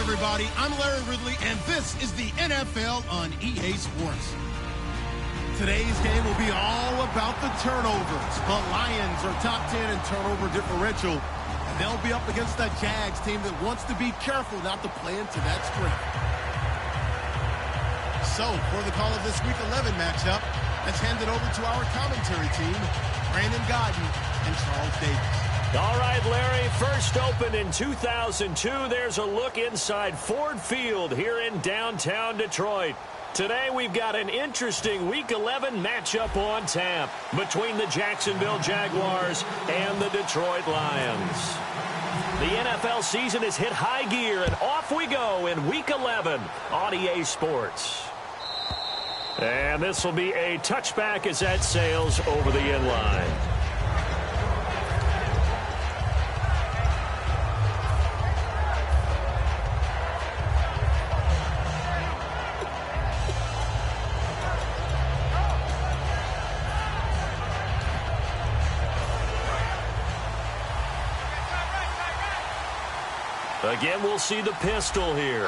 everybody. I'm Larry Ridley, and this is the NFL on EA Sports. Today's game will be all about the turnovers. The Lions are top 10 in turnover differential, and they'll be up against the Jags team that wants to be careful not to play into that strength. So, for the call of this Week 11 matchup, let's hand it over to our commentary team, Brandon Godden and Charles Davis. All right, Larry, first opened in 2002. There's a look inside Ford Field here in downtown Detroit. Today we've got an interesting Week 11 matchup on tap between the Jacksonville Jaguars and the Detroit Lions. The NFL season has hit high gear, and off we go in Week 11 on EA Sports. And this will be a touchback as that sails over the end line. Again, we'll see the pistol here.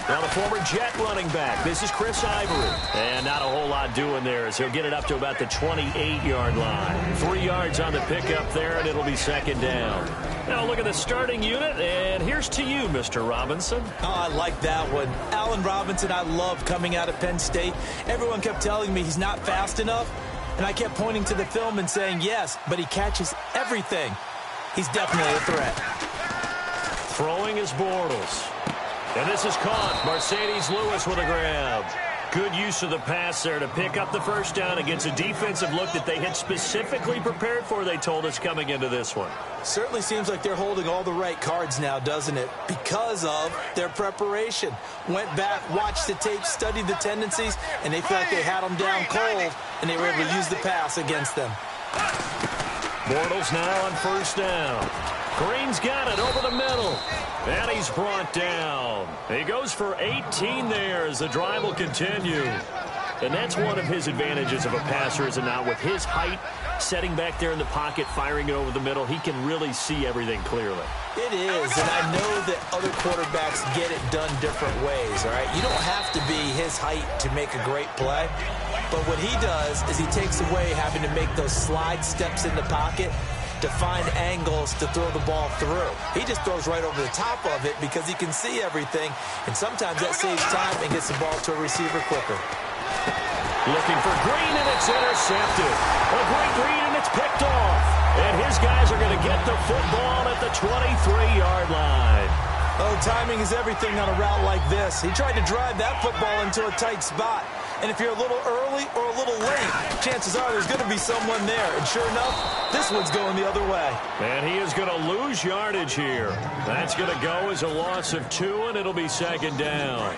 Now the former Jet running back. This is Chris Ivory. And not a whole lot doing there as he'll get it up to about the 28-yard line. 3 yards on the pickup there, and it'll be second down. Now look at the starting unit, and here's to you, Mr. Robinson. Oh, I like that one. Allen Robinson, I love coming out of Penn State. Everyone kept telling me he's not fast enough, and I kept pointing to the film and saying yes, but he catches everything. He's definitely a threat. Throwing is Bortles. And this is caught. Mercedes Lewis with a grab. Good use of the pass there to pick up the first down against a defensive look that they had specifically prepared for, they told us, coming into this one. Certainly seems like they're holding all the right cards now, doesn't it? Because of their preparation. Went back, watched the tape, studied the tendencies, and they feel like they had them down cold, and they were able to use the pass against them. Bortles now on first down. Green's got it over the middle. And he's brought down. He goes for 18 there as the drive will continue. And that's one of his advantages of a passer, is it not? With his height, setting back there in the pocket, firing it over the middle, he can really see everything clearly. It is, and I know that other quarterbacks get it done different ways, all right? You don't have to be his height to make a great play. But what he does is he takes away having to make those slide steps in the pocket to find angles to throw the ball through. He just throws right over the top of it because he can see everything, and sometimes that saves time and gets the ball to a receiver quicker. Looking for Green, and it's intercepted. A great read, and it's picked off. And his guys are going to get the football at the 23-yard line. Oh, timing is everything on a route like this. He tried to drive that football into a tight spot. And if you're a little early or a little late, chances are there's going to be someone there. And sure enough, this one's going the other way. And he is going to lose yardage here. That's going to go as a loss of 2, and it'll be second down.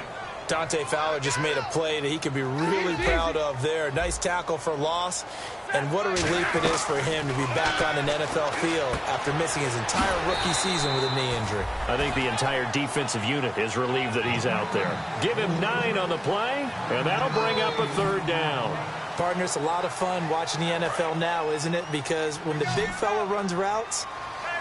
Dante Fowler just made a play that he can be really proud of there. Nice tackle for loss. And what a relief it is for him to be back on an NFL field after missing his entire rookie season with a knee injury. I think the entire defensive unit is relieved that he's out there. Give him 9 on the play, and that'll bring up a third down. Partner, it's a lot of fun watching the NFL now, isn't it? Because when the big fella runs routes,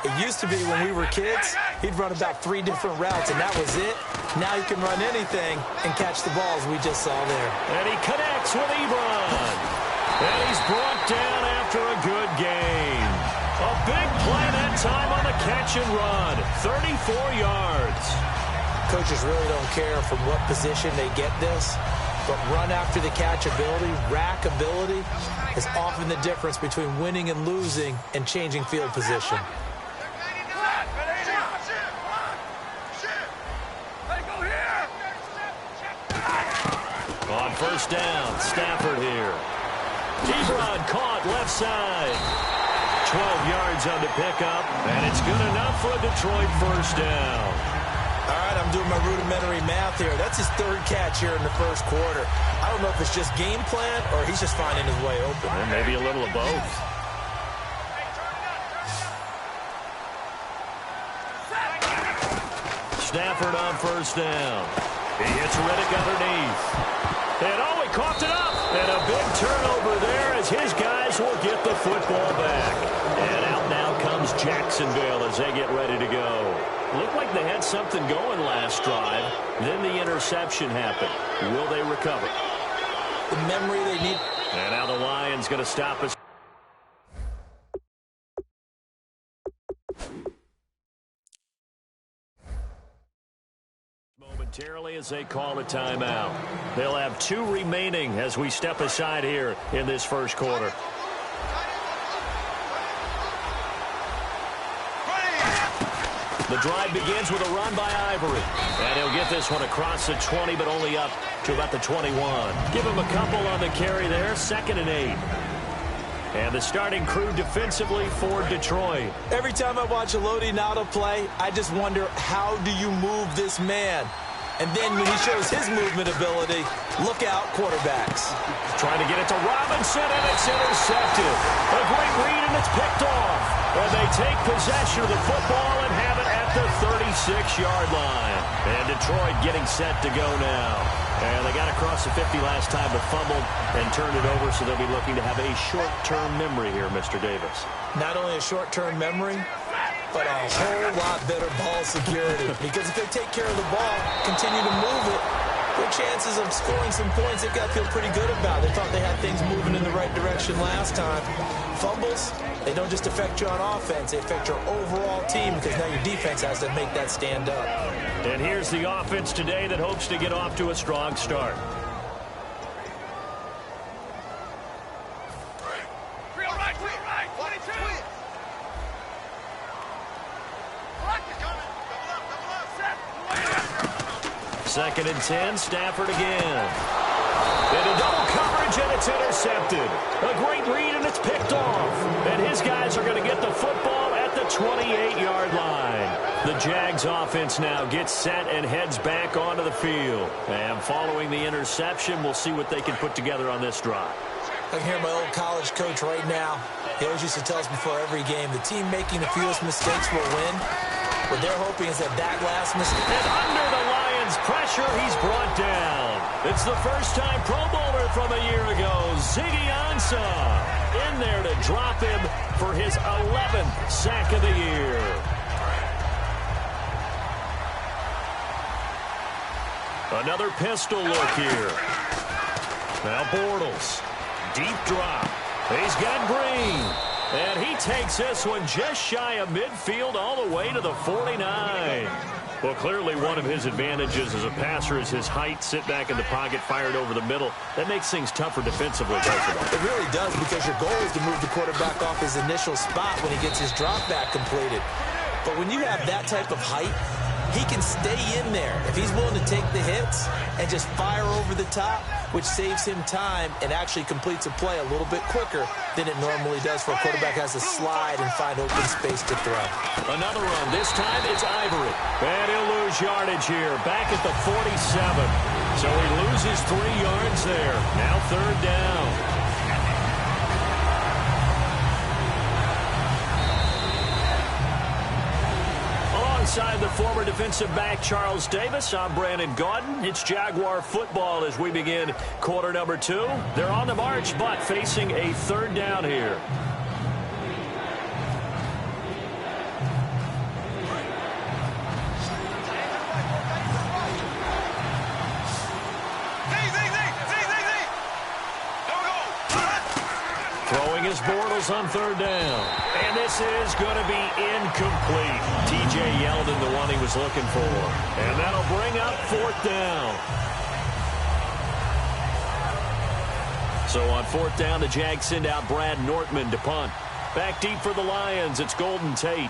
it used to be when we were kids, he'd run about 3 different routes, and that was it. Now he can run anything and catch the balls we just saw there. And he connects with Ebron. And he's brought down after a good gain. A big play that time on the catch and run. 34 yards. Coaches really don't care from what position they get this, but run after the catch ability, rack ability, is often the difference between winning and losing and changing field position. On first down, Stafford here. Ebron caught left side. 12 yards on the pickup, and it's good enough for a Detroit first down. All right, I'm doing my rudimentary math here. That's his 3rd catch here in the first quarter. I don't know if it's just game plan or he's just finding his way open. Well, maybe a little of both. Stafford on first down. He hits Riddick underneath. And oh, he coughed it up. And a big turnover there as his guys will get the football back. And out now comes is Jacksonville as they get ready to go. Looked like they had something going last drive. Then the interception happened. Will they recover? The memory they need. And now the Lions going to stop us. Momentarily as they call a timeout. They'll have 2 remaining as we step aside here in this first quarter. The drive begins with a run by Ivory. And he'll get this one across the 20, but only up to about the 21. Give him a couple on the carry there, 2nd and 8. And the starting crew defensively for Detroit. Every time I watch a Lodi Nauta play, I just wonder, how do you move this man? And then when he shows his movement ability, look out, quarterbacks. Trying to get it to Robinson, and it's intercepted. A great read, and it's picked off. And they take possession of the football and have it at the 36-yard line. And Detroit getting set to go now. And they got across the 50 last time, but fumbled and turned it over, so they'll be looking to have a short-term memory here, Mr. Davis. Not only a short-term memory, but a whole lot better ball security. Because if they take care of the ball, continue to move it, their chances of scoring some points, they've got to feel pretty good about. They thought they had things moving in the right direction last time. Fumbles, they don't just affect you on offense, they affect your overall team, because now your defense has to make that stand up. And here's the offense today that hopes to get off to a strong start. Second and 10, Stafford again. Into double coverage, and it's intercepted. A great read, and it's picked off. And his guys are going to get the football at the 28-yard line. The Jags offense now gets set and heads back onto the field. And following the interception, we'll see what they can put together on this drive. I can hear my old college coach right now. He always used to tell us before every game, the team making the fewest mistakes will win. What they're hoping is that last mistake. And under the Lions' pressure, he's brought down. It's the first-time Pro Bowler from a year ago, Ziggy Ansah, in there to drop him for his 11th sack of the year. Another pistol look here. Now Bortles. Deep drop. He's got Green. And he takes this one just shy of midfield all the way to the 49. Well, clearly one of his advantages as a passer is his height. Sit back in the pocket, fired over the middle. That makes things tougher defensively, doesn't it? It really does, because your goal is to move the quarterback off his initial spot when he gets his drop back completed. But when you have that type of height, he can stay in there if he's willing to take the hits and just fire over the top, which saves him time and actually completes a play a little bit quicker than it normally does for a quarterback has to slide and find open space to throw. Another run. This time it's Ivory. And he'll lose yardage here. Back at the 47. So he loses 3 yards there. Now 3rd down. Alongside the former defensive back Charles Davis, I'm Brandon Gaudin. It's Jaguar football as we begin quarter number 2. They're on the march, but facing a 3rd down here. Throwing his Bortles on 3rd down. And this is going to be incomplete. T.J. Yeldon, the one he was looking for. And that'll bring up 4th down. So on 4th down, the Jags send out Brad Nortman to punt. Back deep for the Lions, it's Golden Tate.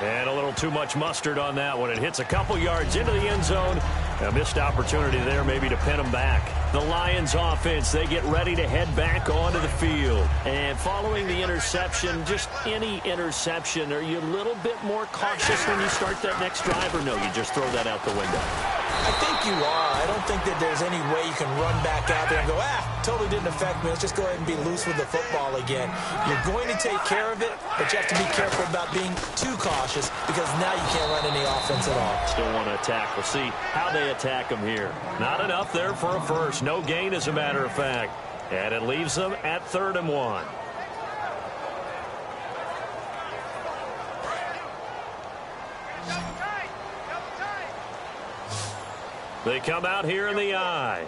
And a little too much mustard on that one. It hits a couple yards into the end zone. A missed opportunity there maybe to pin them back. The Lions offense, they get ready to head back onto the field. And following the interception, just any interception, are you a little bit more cautious when you start that next drive, or no, you just throw that out the window? I think you are. I don't think that there's any way you can run back out there and go, totally didn't affect me. Let's just go ahead and be loose with the football again. You're going to take care of it, but you have to be careful about being too cautious because now you can't run any offense at all. Still want to attack. We'll see how they attack him here. Not enough there for a first. No gain, as a matter of fact. And it leaves them at 3rd and 1. They come out here in the eye.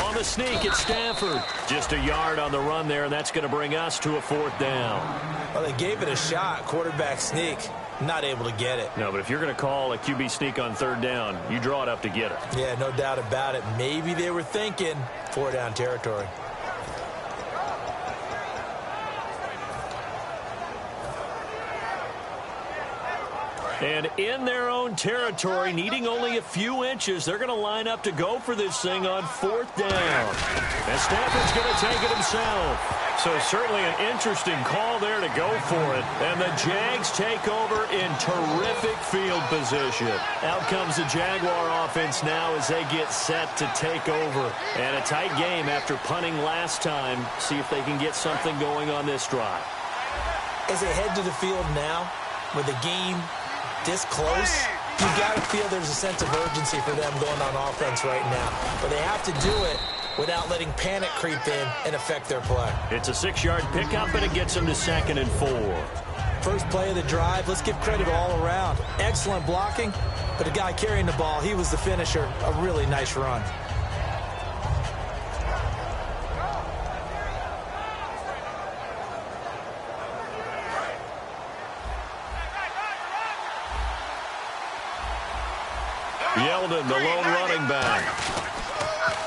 On the sneak, it's Stafford. Just a yard on the run there, and that's going to bring us to a 4th down. Well, they gave it a shot, quarterback sneak. Not able to get it. No, but if you're going to call a QB sneak on 3rd down, you draw it up to get it. Yeah, no doubt about it. Maybe they were thinking 4-down territory. And in their own territory, needing only a few inches, they're going to line up to go for this thing on 4th down. And Stafford's going to take it himself. So certainly an interesting call there to go for it. And the Jags take over in terrific field position. Out comes the Jaguar offense now as they get set to take over. And a tight game after punting last time. See if they can get something going on this drive. As they head to the field now, with the game this close, you got to feel there's a sense of urgency for them going on offense right now. But they have to do it without letting panic creep in and affect their play. It's a 6-yard pickup, and it gets them to 2nd and 4. First play of the drive, let's give credit all around. Excellent blocking, but the guy carrying the ball, he was the finisher. A really nice run. Yeldon, the lone running back.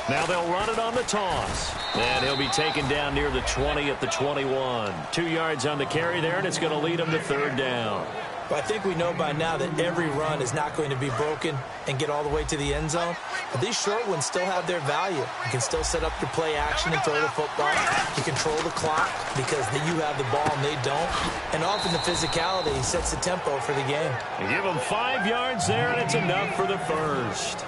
Now they'll run it on the toss. And he'll be taken down near the 20 at the 21. 2 yards on the carry there, and it's going to lead him to 3rd down. But I think we know by now that every run is not going to be broken and get all the way to the end zone. But these short ones still have their value. You can still set up your play action and throw the football. You control the clock because you have the ball and they don't. And often the physicality sets the tempo for the game. You give them 5 yards there, and it's enough for the first.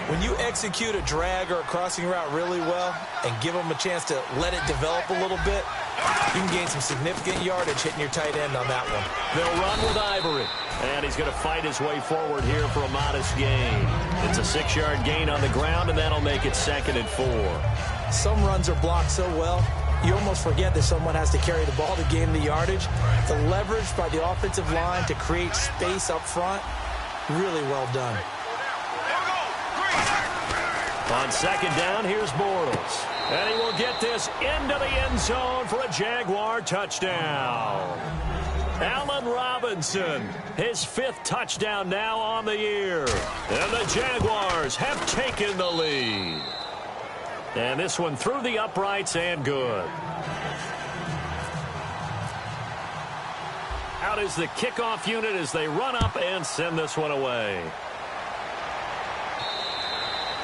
When you execute a drag or a crossing route really well and give them a chance to let it develop a little bit, you can gain some significant yardage hitting your tight end on that one. They'll run with Ivory. And he's going to fight his way forward here for a modest gain. It's a 6-yard gain on the ground, and that'll make it 2nd and 4. Some runs are blocked so well, you almost forget that someone has to carry the ball to gain the yardage. The leverage by the offensive line to create space up front, really well done. On 2nd down, here's Bortles. And he will get this into the end zone for a Jaguar touchdown. Allen Robinson, his 5th touchdown now on the year. And the Jaguars have taken the lead. And this one through the uprights and good. Out is the kickoff unit as they run up and send this one away.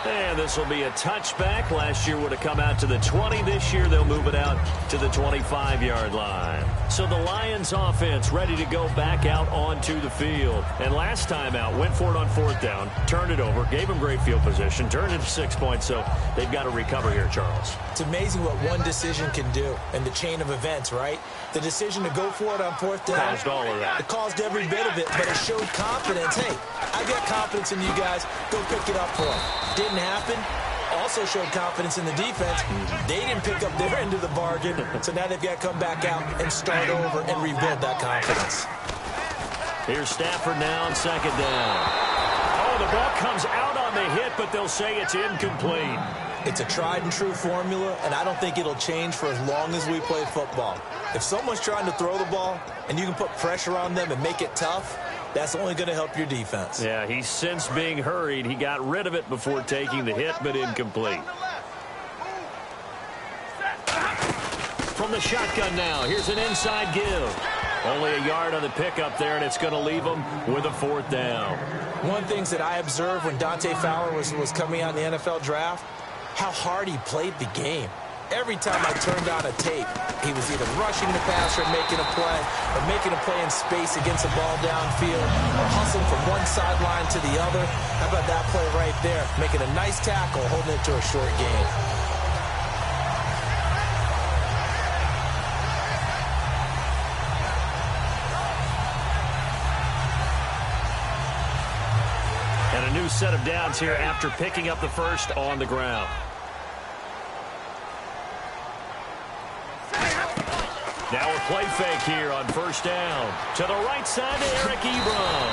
And this will be a touchback. Last year would have come out to the 20. This year they'll move it out to the 25-yard line. So the Lions offense ready to go back out onto the field. And last time out, went for it on 4th down, turned it over, gave them great field position, turned it to 6 points. So they've got to recover here, Charles. It's amazing what one decision can do in the chain of events, right? The decision to go for it on 4th down. Caused all of that. It caused every bit of it, but it showed confidence. Hey, I got confidence in you guys. Go pick it up for them. Didn't happen. Also showed confidence in the defense. They didn't pick up their end of the bargain, so now they've got to come back out and start over and rebuild that confidence. Here's Stafford now on 2nd down. Oh, the ball comes out on the hit, but they'll say it's incomplete. It's a tried-and-true formula, and I don't think it'll change for as long as we play football. If someone's trying to throw the ball and you can put pressure on them and make it tough, that's only going to help your defense. Yeah, he's since being hurried. He got rid of it before taking the hit, but incomplete. From the shotgun now, here's an inside give. Only a yard on the pickup there, and it's going to leave him with a 4th down. One of the things that I observed when Dante Fowler was coming out in the NFL draft, how hard he played the game. every time I turned on a tape, he was either rushing the passer, making a play, or making a play in space against a ball downfield, or hustling from one sideline to the other. How about that play right there? Making a nice tackle, holding it to a short gain. And a new set of downs here after picking up the first on the ground. Now a play fake here on first down. To the right side to Eric Ebron.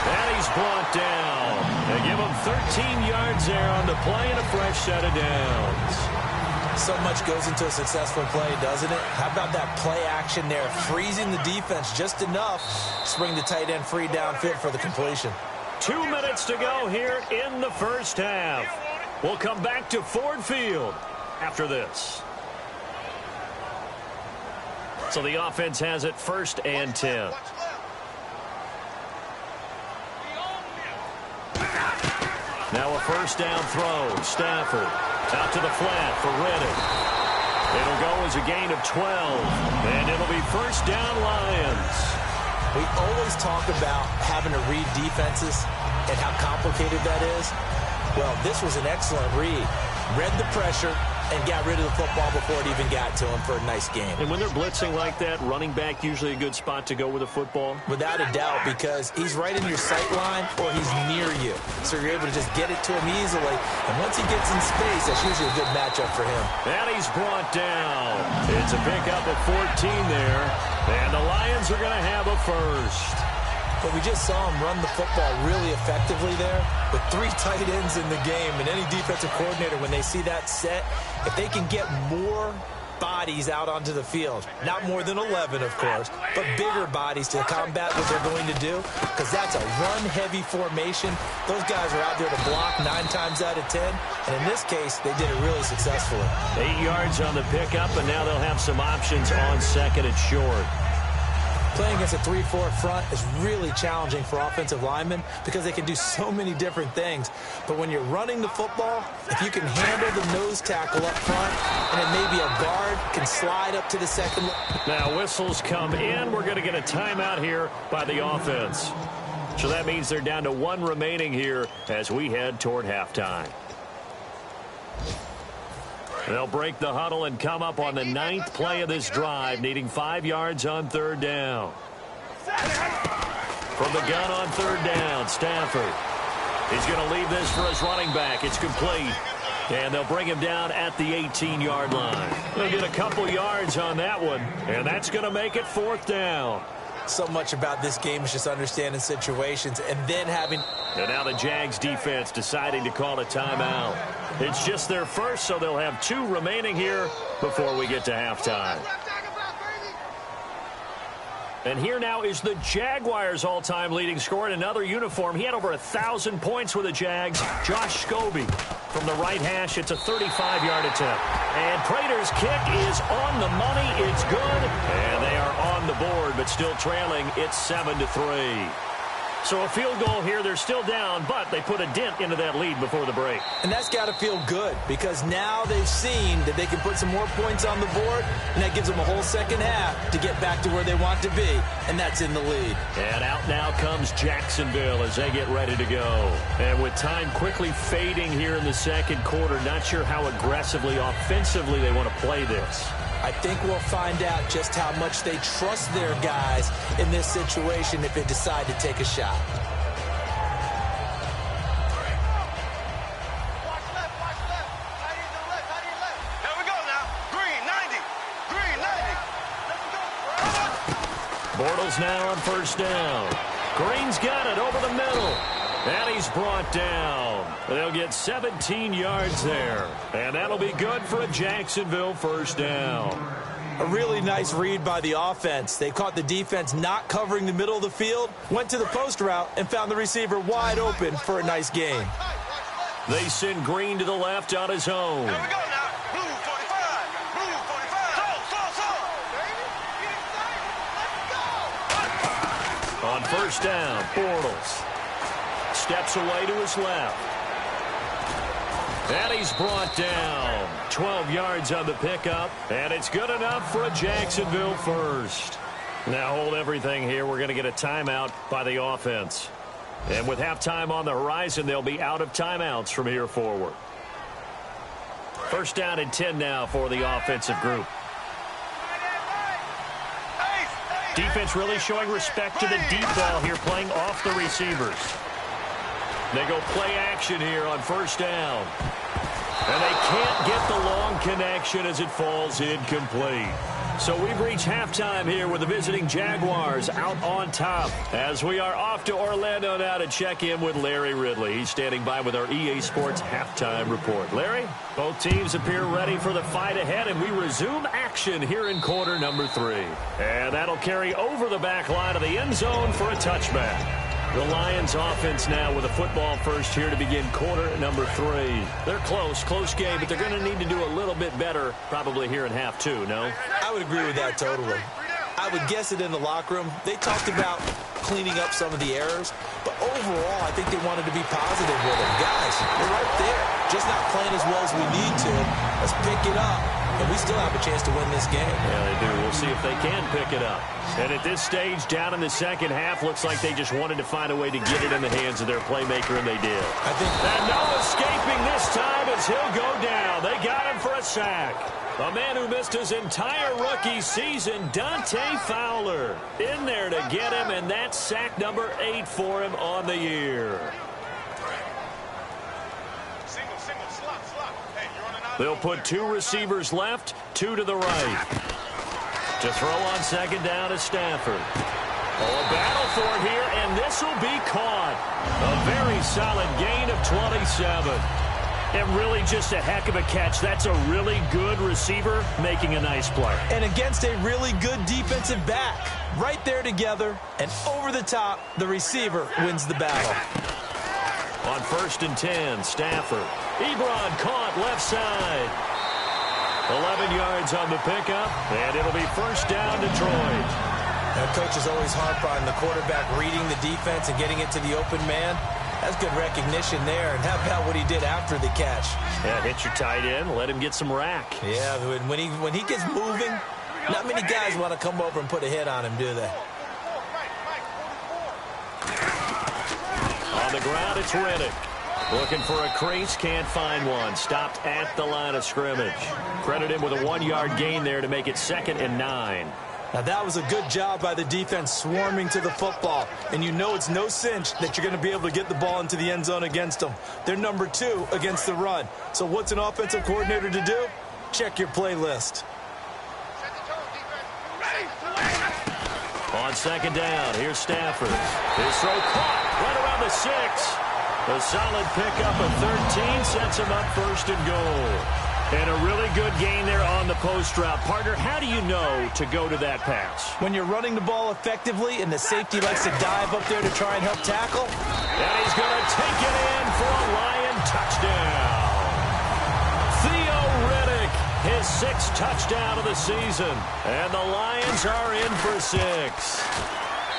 And he's brought down. They give him 13 yards there on the play and a fresh set of downs. So much goes into a successful play, doesn't it? How about that play action there, freezing the defense just enough to bring the tight end free downfield for the completion. 2 minutes to go here in the first half. We'll come back to Ford Field after this. So the offense has it 1st and 10. Now a first down throw. Stafford out to the flat for Reddick. It'll go as a gain of 12. And it'll be first down Lions. We always talk about having to read defenses and how complicated that is. Well, this was an excellent read. Read the pressure and got rid of the football before it even got to him for a nice game. And when they're blitzing like that, running back usually a good spot to go with a football? Without a doubt, because he's right in your sight line or he's near you. So you're able to just get it to him easily. And once he gets in space, that's usually a good matchup for him. And he's brought down. It's a pickup of 14 there. And the Lions are going to have a first. But we just saw him run the football really effectively there with 3 tight ends in the game. And any defensive coordinator, when they see that set, if they can get more bodies out onto the field, not more than 11, of course, but bigger bodies to combat what they're going to do, because that's a run-heavy formation. Those guys are out there to block 9 times out of 10. And in this case, they did it really successfully. 8 yards on the pickup, and now they'll have some options on second and short. Playing against a 3-4 front is really challenging for offensive linemen because they can do so many different things. But when you're running the football, if you can handle the nose tackle up front, and then maybe a guard can slide up to the second. Now whistles come in. We're going to get a timeout here by the offense. So that means they're down to 1 remaining here as we head toward halftime. They'll break the huddle and come up on the 9th play of this drive, needing 5 yards on 3rd down. From the gun on 3rd down, Stafford. He's going to leave this for his running back. It's complete. And they'll bring him down at the 18-yard line. They'll get a couple yards on that one, and that's going to make it 4th down. So much about this game is just understanding situations and then having... And now the Jags defense deciding to call a timeout. It's just their first, so they'll have 2 remaining here before we get to halftime. And here now is the Jaguars' all-time leading scorer in another uniform. He had over 1,000 points with the Jags. Josh Scobie from the right hash. It's a 35-yard attempt. And Prater's kick is on the money. It's good. And they are on the board, but still trailing. It's 7-3. So a field goal here. They're still down, but they put a dent into that lead before the break. And that's got to feel good because now they've seen that they can put some more points on the board, and that gives them a whole second half to get back to where they want to be, and that's in the lead. And out now comes Jacksonville as they get ready to go. And with time quickly fading here in the second quarter, not sure how aggressively, offensively they want to play this. I think we'll find out just how much they trust their guys in this situation if they decide to take a shot. Watch left. Tight end to the left. Here we go now. Green, 90. Green, 90. Let's go. Bortles now on 1st down. Green's got it over the middle. And he's brought down. They'll get 17 yards there. And that'll be good for a Jacksonville 1st down. A really nice read by the offense. They caught the defense not covering the middle of the field, went to the post route, and found the receiver wide open for a nice gain. They send Green to the left on his own. Here we go now. Blue 45. Blue 45. On 1st down, Bortles steps away to his left. And he's brought down. 12 yards on the pickup, and it's good enough for a Jacksonville first. Now hold everything here. We're going to get a timeout by the offense. And with halftime on the horizon, they'll be out of timeouts from here forward. First down and 10 now for the offensive group. Defense really showing respect to the deep ball here, playing off the receivers. They go play action here on first down. And they can't get the long connection as it falls incomplete. So we've reached halftime here with the visiting Jaguars out on top. As we are off to Orlando now to check in with Larry Ridley. He's standing by with our EA Sports halftime report. Larry, both teams appear ready for the fight ahead, and we resume action here in quarter number 3. And that'll carry over the back line of the end zone for a touchback. The Lions offense now with a football first here to begin quarter number 3. They're close game, but they're going to need to do a little bit better probably here in half 2, no? I would agree with that totally. I would guess it in the locker room. They talked about cleaning up some of the errors, but overall, I think they wanted to be positive with them. Guys, we're right there. Just not playing as well as we need to. Let's pick it up, and we still have a chance to win this game. Yeah, they do. We'll see if they can pick it up. And at this stage, down in the second half, looks like they just wanted to find a way to get it in the hands of their playmaker, and they did. I think. And no escaping this time as he'll go down. They got him for a sack. A man who missed his entire rookie season, Dante Fowler, in there to get him, and that's sack number 8 for him on the year. They'll put 2 receivers left, 2 to the right. To throw on second down is Stafford. Oh, a battle for it here, and this will be caught. A very solid gain of 27. And really just a heck of a catch. That's a really good receiver making a nice play. And against a really good defensive back. Right there together, and over the top, the receiver wins the battle. On first and 10, Stafford. Ebron caught left side. 11 yards on the pickup, and it'll be first down Detroit. Now, coach is always hard on the quarterback reading the defense and getting it to the open man. That's good recognition there. And how about what he did after the catch? Yeah, hit your tight end, let him get some rack. Yeah, when he gets moving, not many guys want to come over and put a hit on him, do they? On the ground, it's Riddick. Looking for a crease, can't find one. Stopped at the line of scrimmage. Credit him with a 1-yard gain there to make it 2nd and 9. Now, that was a good job by the defense swarming to the football. And you know it's no cinch that you're going to be able to get the ball into the end zone against them. They're number 2 against the run. So what's an offensive coordinator to do? Check your playlist. On second down, here's Stafford. His throw caught right around the 6. A solid pickup of 13 sets him up first and goal. And a really good gain there on the post route. Partner, how do you know to go to that pass? When you're running the ball effectively and the safety likes to dive up there to try and help tackle. And he's going to take it in for a Lion touchdown. Theo Riddick, his 6th touchdown of the season. And the Lions are in for 6.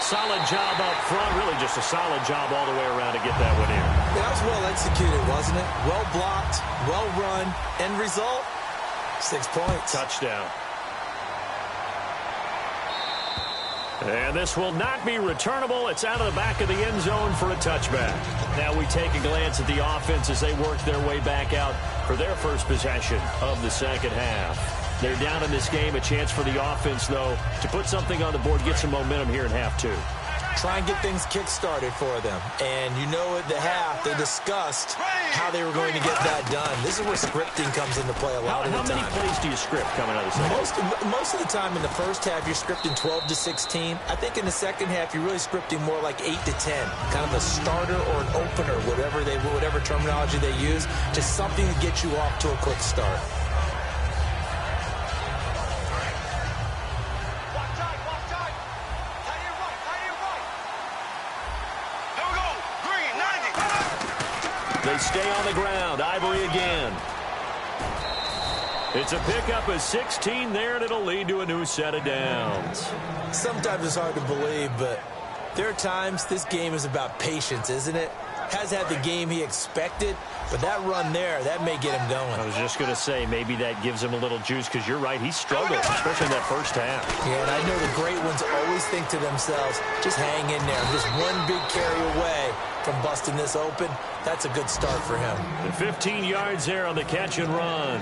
Solid job up front. Really just a solid job all the way around to get that one in. That was well executed, wasn't it? Well blocked, well run. End result, 6 points. Touchdown. And this will not be returnable. It's out of the back of the end zone for a touchback. Now we take a glance at the offense as they work their way back out for their first possession of the second half. They're down in this game. A chance for the offense, though, to put something on the board, get some momentum here in half 2. Try and get things kick-started for them. And you know at the half, they discussed how they were going to get that done. This is where scripting comes into play a lot of the time. How many plays do you script coming out of the second half? Most of the time in the first half, you're scripting 12 to 16. I think in the second half, you're really scripting more like 8 to 10. Kind of a starter or an opener, whatever terminology they use, just something to get you off to a quick start. They stay on the ground. Ivory again. It's a pickup of 16 there, and it'll lead to a new set of downs. Sometimes it's hard to believe, but there are times this game is about patience, isn't it? has had the game he expected, but that run there, that may get him going. I was just going to say, maybe that gives him a little juice, because you're right, he struggled, especially in that first half. Yeah, and I know the great ones always think to themselves, just hang in there. Just one big carry away from busting this open. That's a good start for him. And 15 yards there on the catch and run.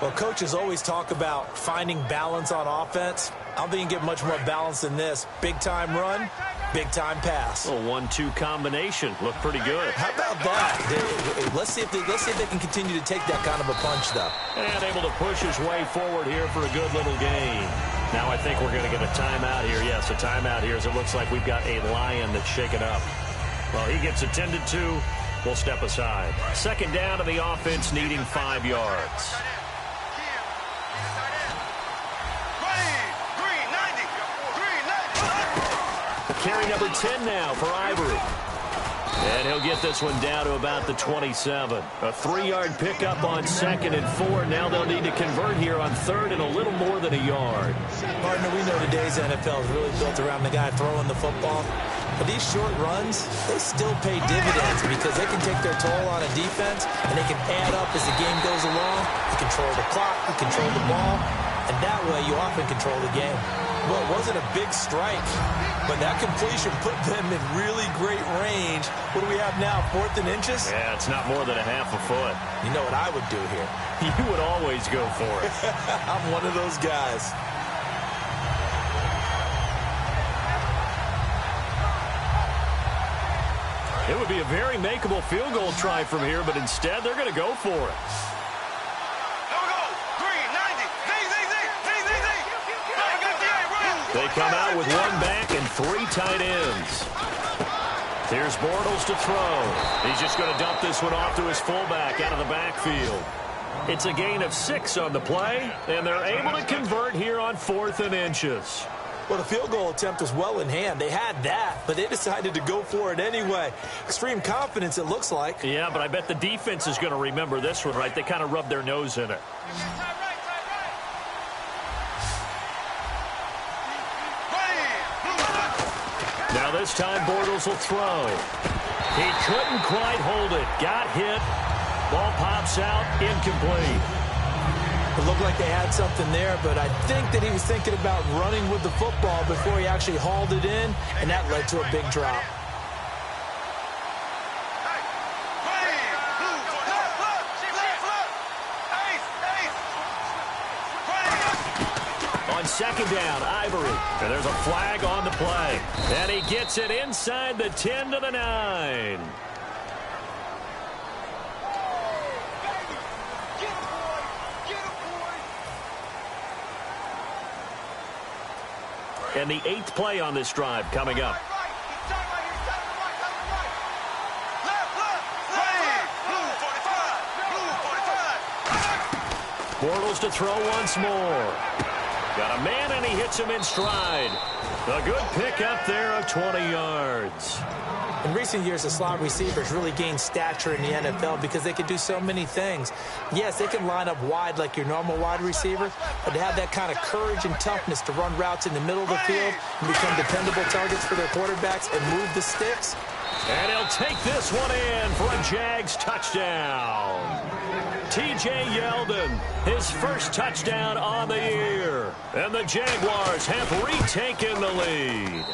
Well, coaches always talk about finding balance on offense. I don't think you can get much more balance than this. Big-time run, big-time pass. A 1-2 combination. Looked pretty good. How about that? Let's see if they can continue to take that kind of a punch, though. And able to push his way forward here for a good little gain. Now I think we're going to get a timeout here. Yes, a timeout here, as it looks like we've got a Lion that's shaken up. Well, he gets attended to. We'll step aside. Second down to the offense, needing 5 yards. Carry number 10 now for Ivory. And he'll get this one down to about the 27. A 3-yard pickup on 2nd and 4. Now they'll need to convert here on 3rd and a little more than a yard. Partner, we know today's NFL is really built around the guy throwing the football. But these short runs, they still pay dividends because they can take their toll on a defense, and they can add up as the game goes along. You control the clock, you control the ball, and that way you often control the game. Well, it wasn't a big strike, but that completion put them in really great range. What do we have now, 4th and inches? Yeah, it's not more than a half a foot. You know what I would do here? You would always go for it. I'm one of those guys. It would be a very makeable field goal try from here, but instead they're going to go for it. They come out with 1 back and 3 tight ends. Here's Bortles to throw. He's just going to dump this one off to his fullback out of the backfield. It's a gain of 6 on the play, and they're able to convert here on 4th and inches. Well, the field goal attempt was well in hand. They had that, but they decided to go for it anyway. Extreme confidence, it looks like. Yeah, but I bet the defense is going to remember this one, right? They kind of rubbed their nose in it. Now this time Bortles will throw. He couldn't quite hold it. Got hit. Ball pops out. Incomplete. It looked like they had something there, but I think that he was thinking about running with the football before he actually hauled it in, and that led to a big drop. On 2nd down, Ivory. And there's a flag on the play. And he gets it inside the 10 to the 9. And the 8th play on this drive coming up. Bortles to throw once more. Got a man, and he hits him in stride. A good pickup there of 20 yards. In recent years, the slot receivers really gained stature in the NFL because they can do so many things. Yes, they can line up wide like your normal wide receiver, but they have that kind of courage and toughness to run routes in the middle of the field and become dependable targets for their quarterbacks and move the sticks. And he'll take this one in for a Jags touchdown. T.J. Yeldon, his first touchdown on the year. And the Jaguars have retaken the lead.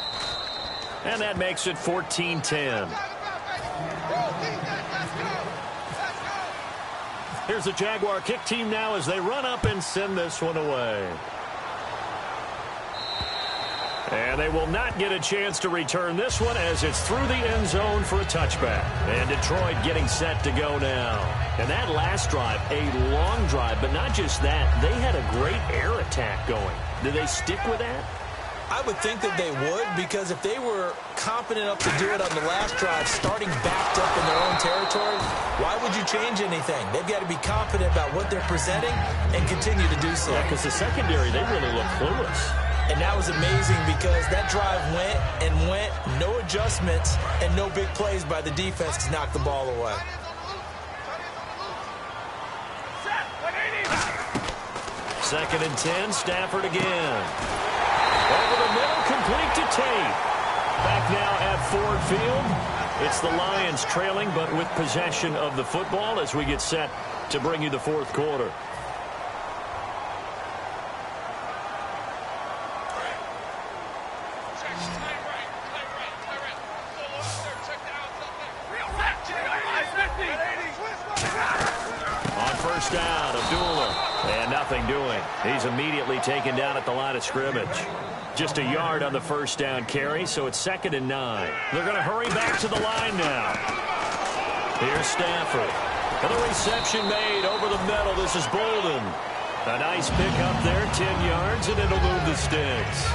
And that makes it 14-10. Here's the Jaguar kick team now as they run up and send this one away. And they will not get a chance to return this one as it's through the end zone for a touchback. And Detroit getting set to go now. And that last drive, a long drive, but not just that. They had a great air attack going. Did they stick with that? I would think that they would, because if they were confident enough to do it on the last drive, starting backed up in their own territory, why would you change anything? They've got to be confident about what they're presenting and continue to do so. Yeah, because the secondary, they really look clueless. And that was amazing because that drive went and went, no adjustments, and no big plays by the defense to knock the ball away. Second and 10, Stafford again. Over the middle, complete to Tate. Back now at Ford Field. It's the Lions trailing, but with possession of the football as we get set to bring you the fourth quarter. On first down, Abdullah. And nothing doing. He's immediately taken down at the line of scrimmage. Just a yard on the first down carry, so it's 2nd and 9. They're going to hurry back to the line now. Here's Stafford. And the reception made over the middle. This is Bolden. A nice pickup there, 10 yards, and it'll move the sticks.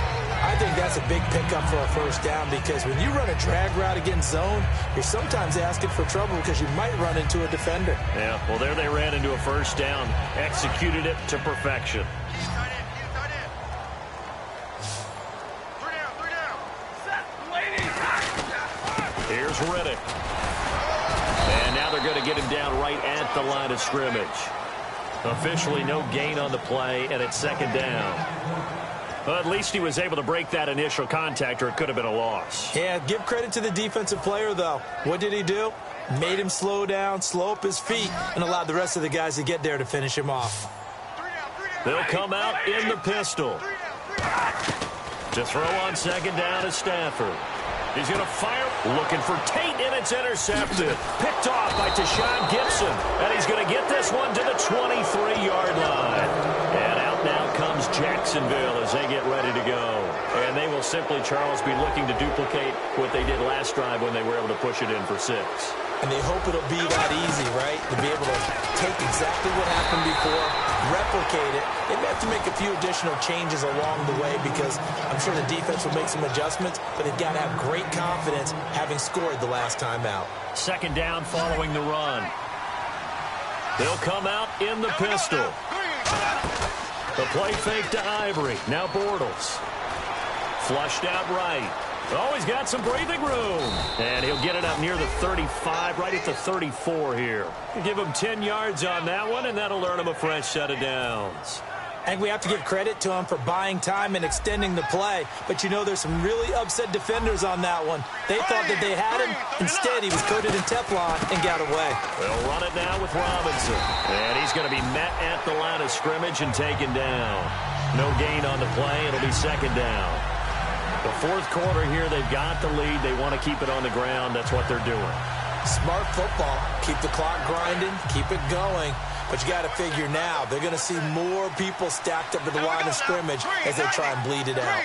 I think that's a big pickup for a first down because when you run a drag route against zone, you're sometimes asking for trouble because you might run into a defender. Yeah, well, there they ran into a first down. Executed it to perfection. Here's Riddick. And now they're going to get him down right at the line of scrimmage. Officially no gain on the play, and it's 2nd down. Well, at least he was able to break that initial contact, or it could have been a loss. Yeah, give credit to the defensive player, though. What did he do? Made him slow down, slow up his feet, and allowed the rest of the guys to get there to finish him off. They'll come out in the pistol. To throw on 2nd down is Stafford. He's going to fire, looking for Tate, and it's intercepted. Picked off by Tashawn Gibson, and he's going to get this one to the 23-yard line. And out now comes Jacksonville as they get ready to go. And they will simply, Charles, be looking to duplicate what they did last drive when they were able to push it in for 6. And they hope it'll be that easy, right? To be able to take exactly what happened before, replicate it. They may have to make a few additional changes along the way because I'm sure the defense will make some adjustments, but they've got to have great confidence having scored the last time out. 2nd down following the run. They'll come out in the pistol. The play fake to Ivory. Now Bortles. Flushed out right. Oh, he's got some breathing room. And he'll get it up near the 35, right at the 34 here. Give him 10 yards on that one, and that'll earn him a fresh set of downs. I think we have to give credit to him for buying time and extending the play. But, you know, there's some really upset defenders on that one. They thought that they had him. Instead, he was coated in Teflon and got away. They'll run it now with Robinson. And he's going to be met at the line of scrimmage and taken down. No gain on the play. It'll be 2nd down. The fourth quarter here, they've got the lead. They want to keep it on the ground. That's what they're doing. Smart football. Keep the clock grinding. Keep it going. But you got to figure now, they're going to see more people stacked up at the line of scrimmage as they try and bleed it out.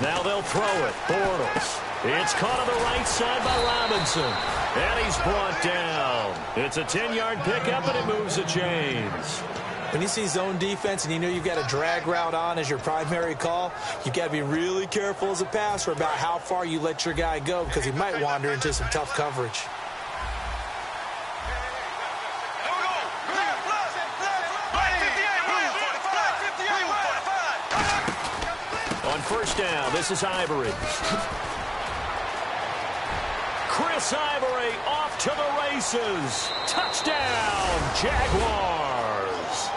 Now they'll throw it. Bortles. It's caught on the right side by Robinson. And he's brought down. It's a 10-yard pickup, and it moves the chains. When you see zone defense and you know you've got a drag route on as your primary call, you've got to be really careful as a passer about how far you let your guy go because he might wander into some tough coverage. On first down, this is Ivory. Chris Ivory off to the races. Touchdown, Jaguars.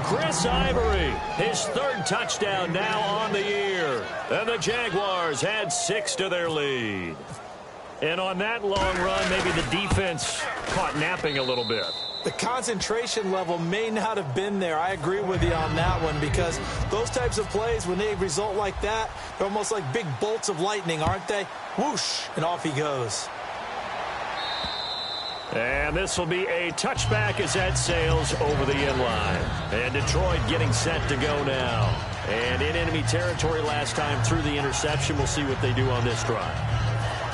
Chris Ivory, his 3rd touchdown now on the year. And the Jaguars add 6 to their lead. And on that long run, maybe the defense caught napping a little bit. The concentration level may not have been there. I agree with you on that one because those types of plays, when they result like that, they're almost like big bolts of lightning, aren't they? Whoosh, and off he goes. And this will be a touchback as that sails over the end line. And Detroit getting set to go now. And in enemy territory last time through the interception. We'll see what they do on this drive.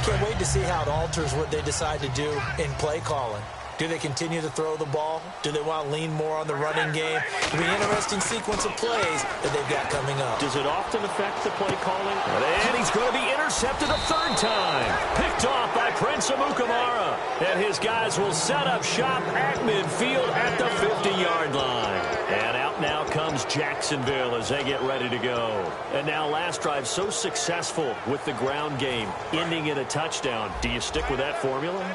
Can't wait to see how it alters what they decide to do in play calling. Do they continue to throw the ball? Do they want to lean more on the running game? It'll be an interesting sequence of plays that they've got coming up. Does it often affect the play calling? And he's going to be intercepted a 3rd time. Picked off by Prince Amukamara. And his guys will set up shop at midfield at the 50-yard line. And out now comes Jacksonville as they get ready to go. And now last drive so successful with the ground game, ending in a touchdown. Do you stick with that formula?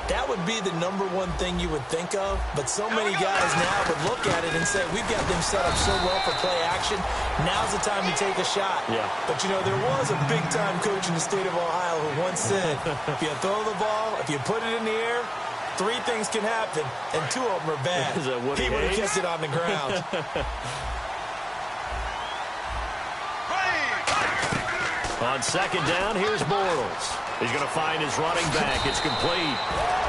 That would be the #1 thing you would think of, but so many guys now would look at it and say, we've got them set up so well for play action, now's the time to take a shot. Yeah. But, you know, there was a big-time coach in the state of Ohio who once said, if you throw the ball, if you put it in the air, 3 things can happen, and 2 of them are bad. He would have kept it on the ground. On second down, here's Bortles. He's going to find his running back. It's complete.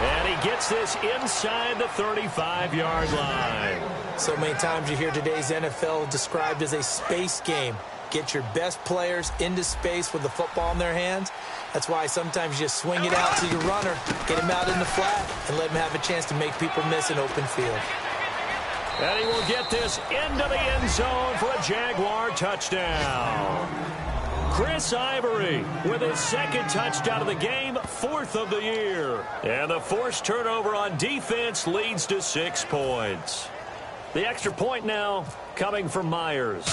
And he gets this inside the 35-yard line. So many times you hear today's NFL described as a space game. Get your best players into space with the football in their hands. That's why sometimes you just swing it out to your runner, get him out in the flat, and let him have a chance to make people miss an open field. And he will get this into the end zone for a Jaguar touchdown. Chris Ivory with his 2nd touchdown of the game, 4th of the year. And the forced turnover on defense leads to 6 points. The extra point now coming from Myers.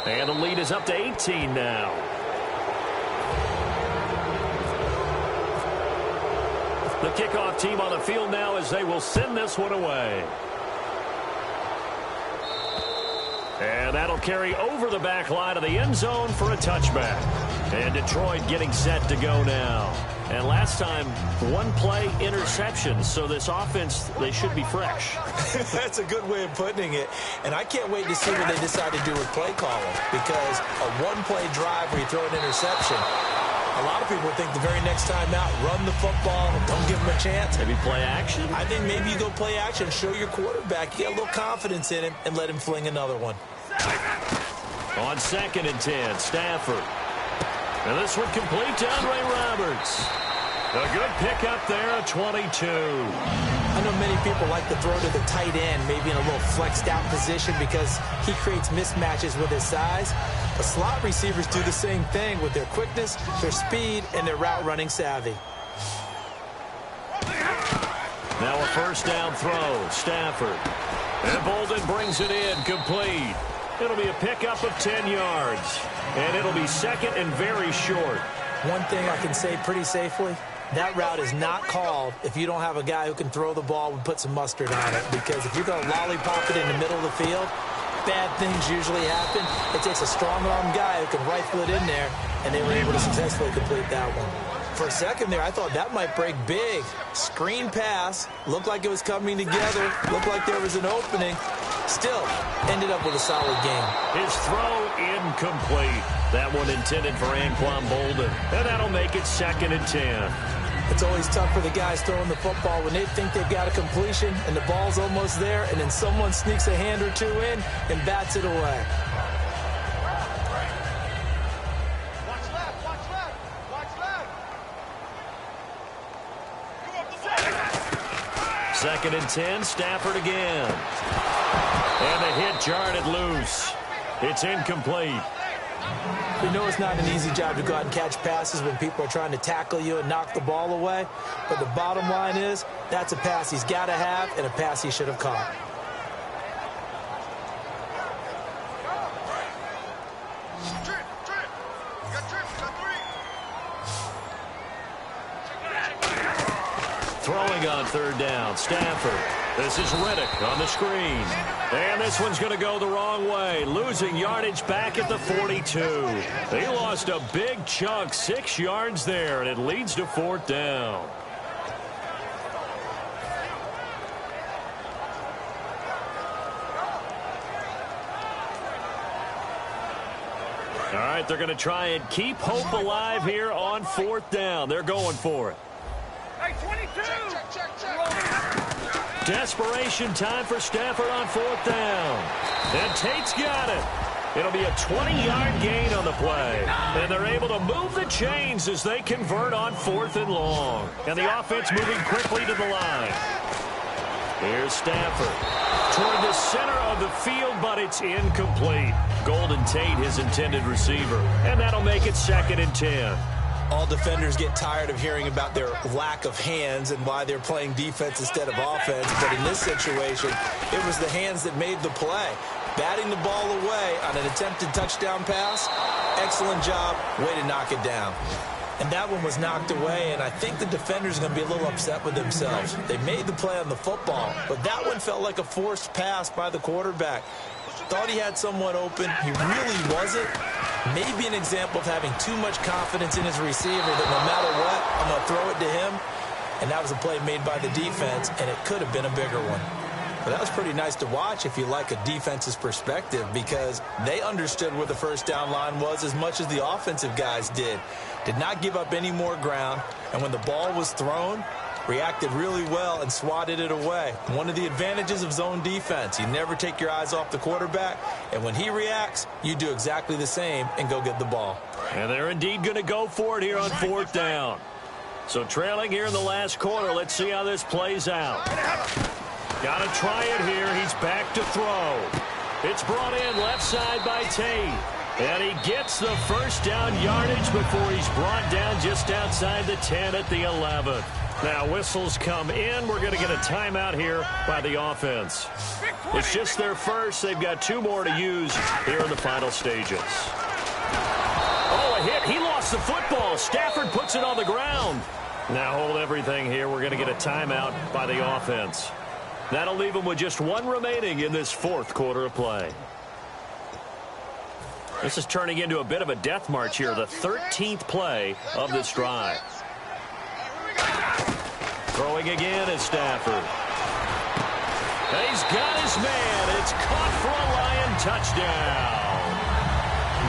And the lead is up to 18 now. The kickoff team on the field now as they will send this one away. And that'll carry over the back line of the end zone for a touchback. And Detroit getting set to go now. And last time, 1 play interception. So this offense, they should be fresh. That's a good way of putting it. And I can't wait to see what they decide to do with play calling. Because a 1-play drive where you throw an interception, a lot of people think the very next time out, run the football, don't give him a chance. Maybe play action? I think maybe you go play action, show your quarterback, get a little confidence in him, and let him fling another one. On 2nd and 10, Stafford. And this one complete to Andre Roberts. A good pickup there at 22. I know many people like to throw to the tight end, maybe in a little flexed out position because he creates mismatches with his size. But slot receivers do the same thing with their quickness, their speed, and their route running savvy. Now a 1st down throw, Stafford. And Bolden brings it in, complete. It'll be a pickup of 10 yards. And it'll be 2nd and very short. One thing I can say pretty safely, that route is not called if you don't have a guy who can throw the ball and put some mustard on it. Because if you're going to lollipop it in the middle of the field, bad things usually happen. It takes a strong-arm guy who can rifle it in there, and they were able to successfully complete that one. For a second there, I thought that might break big. Screen pass, looked like it was coming together, looked like there was an opening. Still, ended up with a solid game. His throw incomplete. That one intended for Anquan Bolden. And that'll make it 2nd and 10. It's always tough for the guys throwing the football when they think they've got a completion and the ball's almost there, and then someone sneaks a hand or 2 in and bats it away. Watch left, watch left, watch left. 2nd and 10, Stafford again. And the hit jarred it loose. It's incomplete. We know it's not an easy job to go out and catch passes when people are trying to tackle you and knock the ball away. But the bottom line is, that's a pass he's got to have and a pass he should have caught. Trip, trip. You got trip, you got 3. Throwing on 3rd down, Stafford. This is Riddick on the screen. And this one's going to go the wrong way, losing yardage back at the 42. They lost a big chunk, 6 yards there, and it leads to 4th down. All right, they're going to try and keep hope alive here on 4th down. They're going for it. Hey, 22! Check. Desperation time for Stafford on 4th down. And Tate's got it. It'll be a 20-yard gain on the play. And they're able to move the chains as they convert on 4th and long. And the offense moving quickly to the line. Here's Stafford. Toward the center of the field, but it's incomplete. Golden Tate, his intended receiver. And that'll make it 2nd and 10. All defenders get tired of hearing about their lack of hands and why they're playing defense instead of offense. But in this situation, it was the hands that made the play. Batting the ball away on an attempted touchdown pass. Excellent job. Way to knock it down. And that one was knocked away, and I think the defenders are going to be a little upset with themselves. They made the play on the football, but that one felt like a forced pass by the quarterback. Thought he had someone open. He really wasn't. Maybe an example of having too much confidence in his receiver that no matter what, I'm going to throw it to him. And that was a play made by the defense, and it could have been a bigger one. But that was pretty nice to watch if you like a defense's perspective, because they understood where the first down line was as much as the offensive guys did. Did not give up any more ground, and when the ball was thrown, reacted really well and swatted it away. One of the advantages of zone defense, you never take your eyes off the quarterback, and when he reacts, you do exactly the same and go get the ball. And they're indeed going to go for it here on fourth down. So trailing here in the last quarter, let's see how this plays out. Got to try it here. He's back to throw. It's brought in left side by Tate. And he gets the first down yardage before he's brought down just outside the 10 at the 11. Now whistles come in. We're going to get a timeout here by the offense. It's just their first. They've got 2 more to use here in the final stages. Oh, a hit. He lost the football. Stafford puts it on the ground. Now hold everything here. We're going to get a timeout by the offense. That'll leave them with just 1 remaining in this fourth quarter of play. This is turning into a bit of a death march here, the 13th play of this drive. Throwing again is Stafford. And he's got his man. It's caught for a Lion touchdown.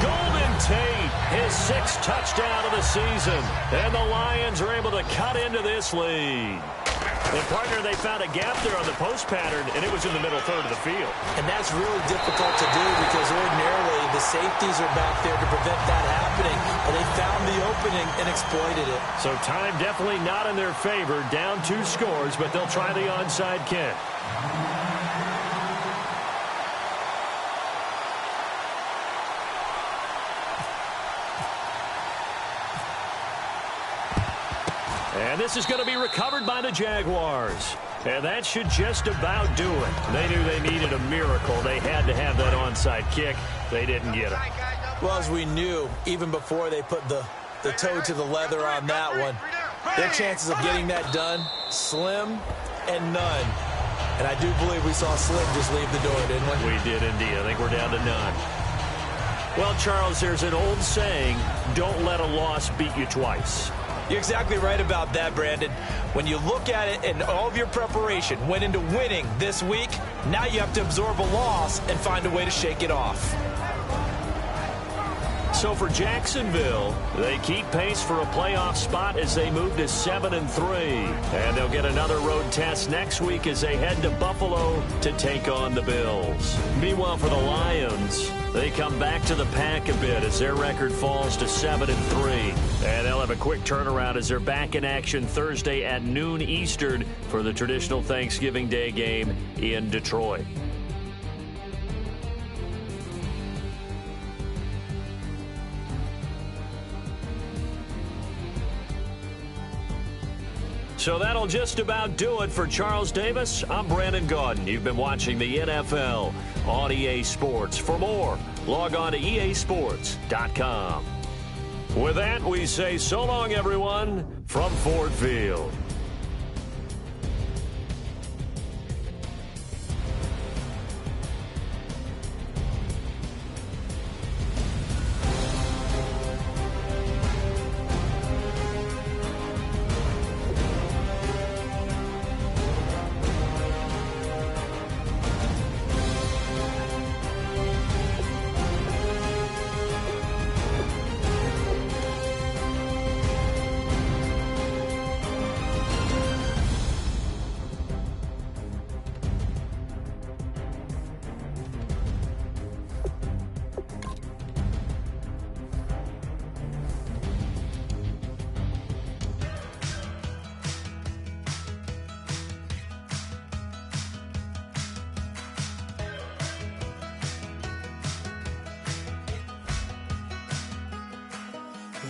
Golden Tate, his 6th touchdown of the season. And the Lions are able to cut into this lead. And, partner, they found a gap there on the post pattern, and it was in the middle third of the field. And that's really difficult to do because ordinarily the safeties are back there to prevent that happening. But they found the opening and exploited it. So time definitely not in their favor. Down 2 scores, but they'll try the onside kick. And this is going to be recovered by the Jaguars. And that should just about do it. They knew they needed a miracle. They had to have that onside kick. They didn't get it. Well, as we knew, even before they put the toe to the leather on that one, their chances of getting that done, slim and none. And I do believe we saw Slim just leave the door, didn't we? We did indeed. I think we're down to none. Well, Charles, there's an old saying, don't let a loss beat you twice. You're exactly right about that, Brandon. When you look at it and all of your preparation went into winning this week, now you have to absorb a loss and find a way to shake it off. So for Jacksonville, they keep pace for a playoff spot as they move to 7-3. And they'll get another road test next week as they head to Buffalo to take on the Bills. Meanwhile, for the Lions, they come back to the pack a bit as their record falls to 7-3. And they'll have a quick turnaround as they're back in action Thursday at noon Eastern for the traditional Thanksgiving Day game in Detroit. So that'll just about do it for Charles Davis. I'm Brandon Gaudin. You've been watching the NFL on EA Sports. For more, log on to easports.com. With that, we say so long, everyone, from Ford Field.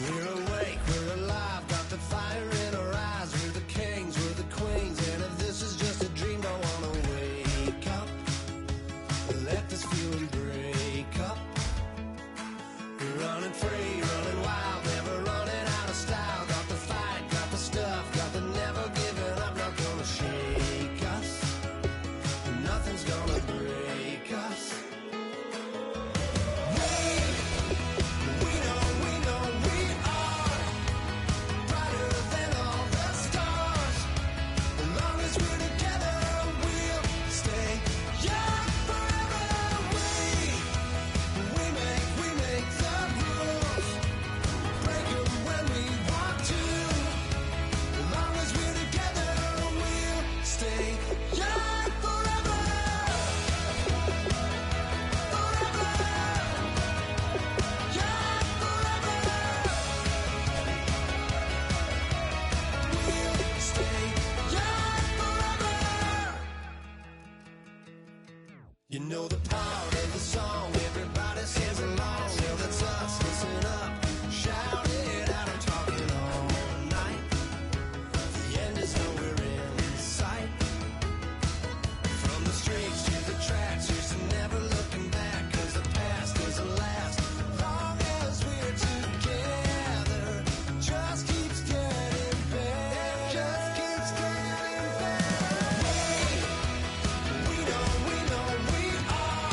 We're awake, we're alive, got the fire in our eyes. We're the kings, we're the queens, and if this is just a dream, don't wanna wake up. Let this feeling break up. We're running free, running wild, never running out of style. You know the part of the song, everybody sings along. Well, that's us, listen up, shout it out, I'm talking all night. The end is nowhere in sight. From the streets to the tracks, used to never looking back, cause the past doesn't last. Long as we're together, just keeps getting better. Just keeps getting better. We know we are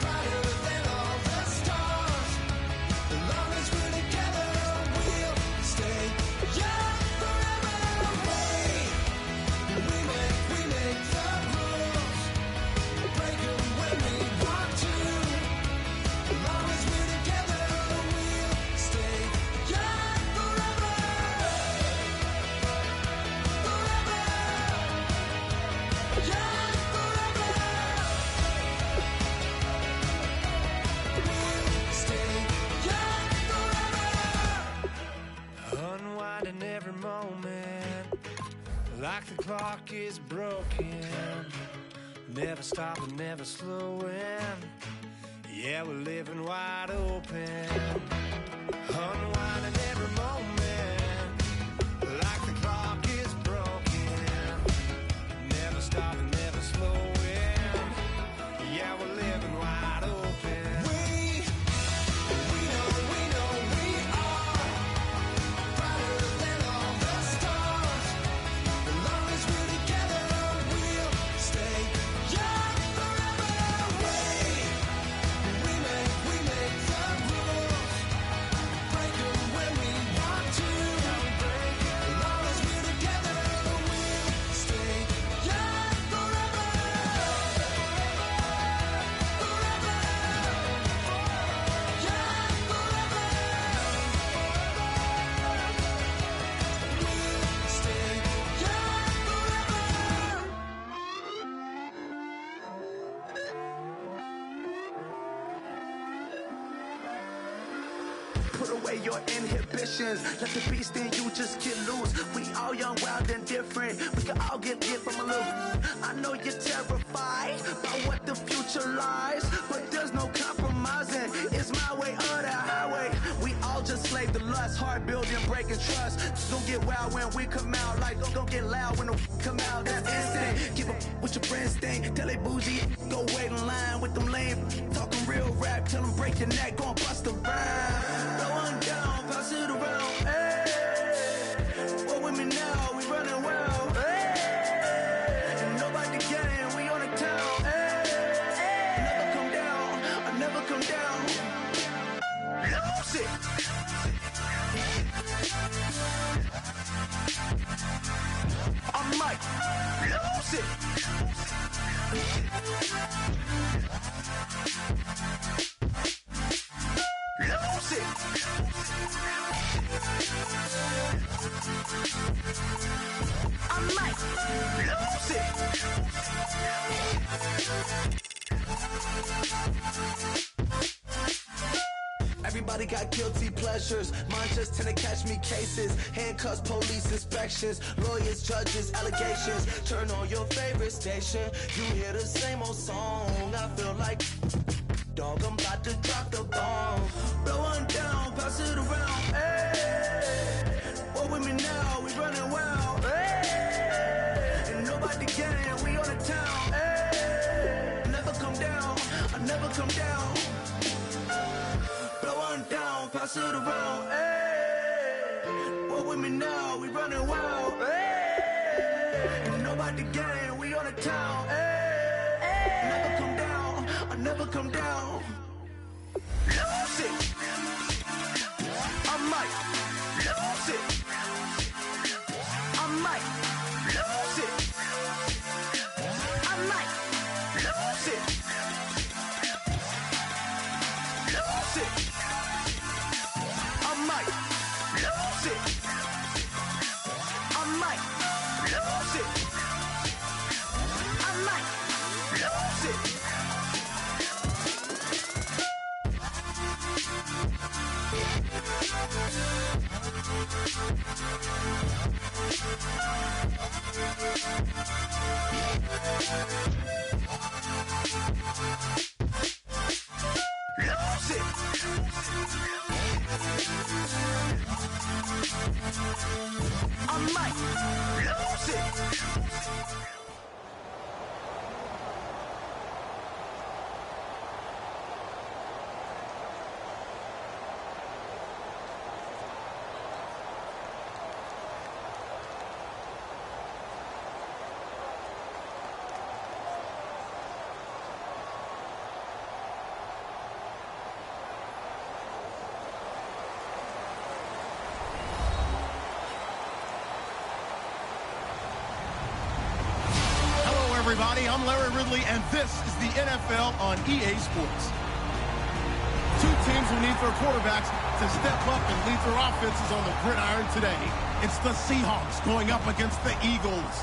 brighter than all the stars. As long as we're together, we'll stay young forever. We make the rules, break them when we want to. As long as we're together, we'll stay young forever. Forever. Young forever. We'll stay young forever. Unwinding every moment, like the clock is broken. Never stopping, never slowing. Yeah, we're living wide open. Unwinding every moment, like the clock is broken. Never stopping, never slowing. Yeah, we're living wide open. We know we are brighter than all the stars. As long as we're together, we'll stay young forever. We make the rules, break them when we want to. As long as we're together, we'll stay young forever. Forever. Young forever. We'll stay young forever. Put away your inhibitions, let the beast in you just get loose. We all young, wild, and different. We can all get from a little. I know you're terrified by what the future lies, but there's no compromising. It's my way or the highway. We all just slave to lust, heart building, breaking trust. Don't get wild when we come out, like don't get loud when the come out. That's instant. Keep up with your friends thing. Tell they bougie, go wait in line with them lame. Talking real rap, tell them break your neck, gon' bust a rhyme. Blow one down, pass it around. Hey, what with me now? We running wild. Hey, and nobody getting, we on the town. Hey, I never come down, I never come down. Lose it. I'm Mike. Lose it. Lose it. I'm Mike. Lose it. Everybody got guilty pleasures. Mine just tend to catch me cases. Handcuffs, police inspections, lawyers, judges, allegations. Turn on your favorite station. You hear the same old song. I feel like dog, I'm about to drop the bomb. Blow one down, pass it around. Hey, what with me now? We running wild. Hey, and nobody getting, we on the town. Hey, I never come down, I never come down. Blow one down, pass it around. Hey, what with me now? We running wild. Hey, and nobody getting, we on the town. Hey, I never come down, I never come down. Lose it. I might lose it. I might lose it. I might lose it. Lose it. I might lose it. I might lose it. I everybody. I'm Larry Ridley, and this is the NFL on EA Sports. Two teams will need their quarterbacks to step up and lead their offenses on the gridiron today. It's the Seahawks going up against the Eagles.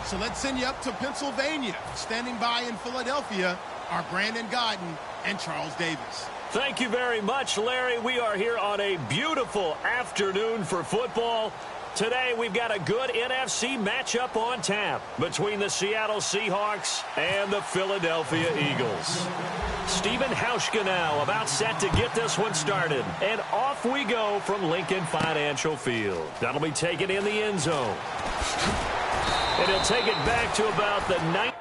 So let's send you up to Pennsylvania. Standing by in Philadelphia are Brandon Godden and Charles Davis. Thank you very much, Larry. We are here on a beautiful afternoon for football. Today, we've got a good NFC matchup on tap between the Seattle Seahawks and the Philadelphia Eagles. Stephen Hauschka now about set to get this one started. And off we go from Lincoln Financial Field. That'll be taken in the end zone. And he'll take it back to about the 9.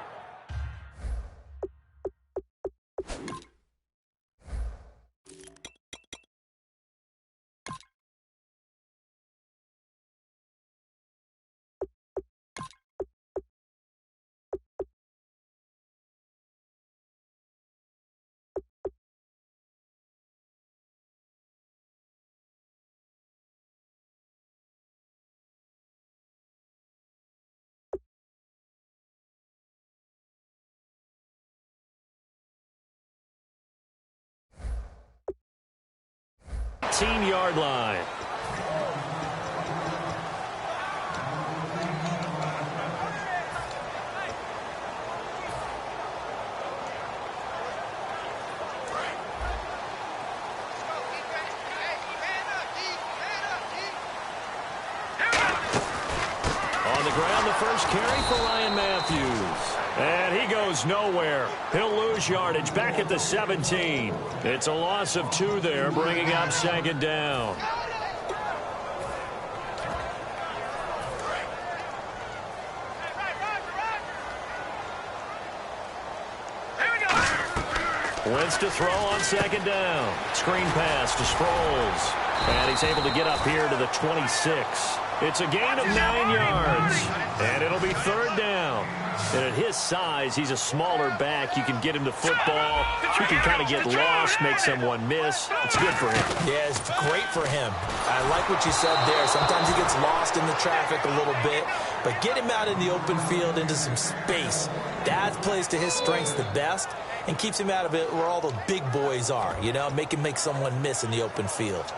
Yard line. On the ground, the first carry for Ryan Matthews. And he goes nowhere. He'll lose yardage back at the 17. It's a loss of 2 there, bringing up second down. Wentz to throw on second down. Screen pass to Sproles. And he's able to get up here to the 26. It's a gain of 9 yards. And it'll be third down. And at his size, he's a smaller back. You can get him to football. He can kind of get lost, make someone miss. It's good for him. Yeah, it's great for him. I like what you said there. Sometimes he gets lost in the traffic a little bit. But get him out in the open field into some space. That plays to his strengths the best and keeps him out of it where all the big boys are. You know, make him make someone miss in the open field.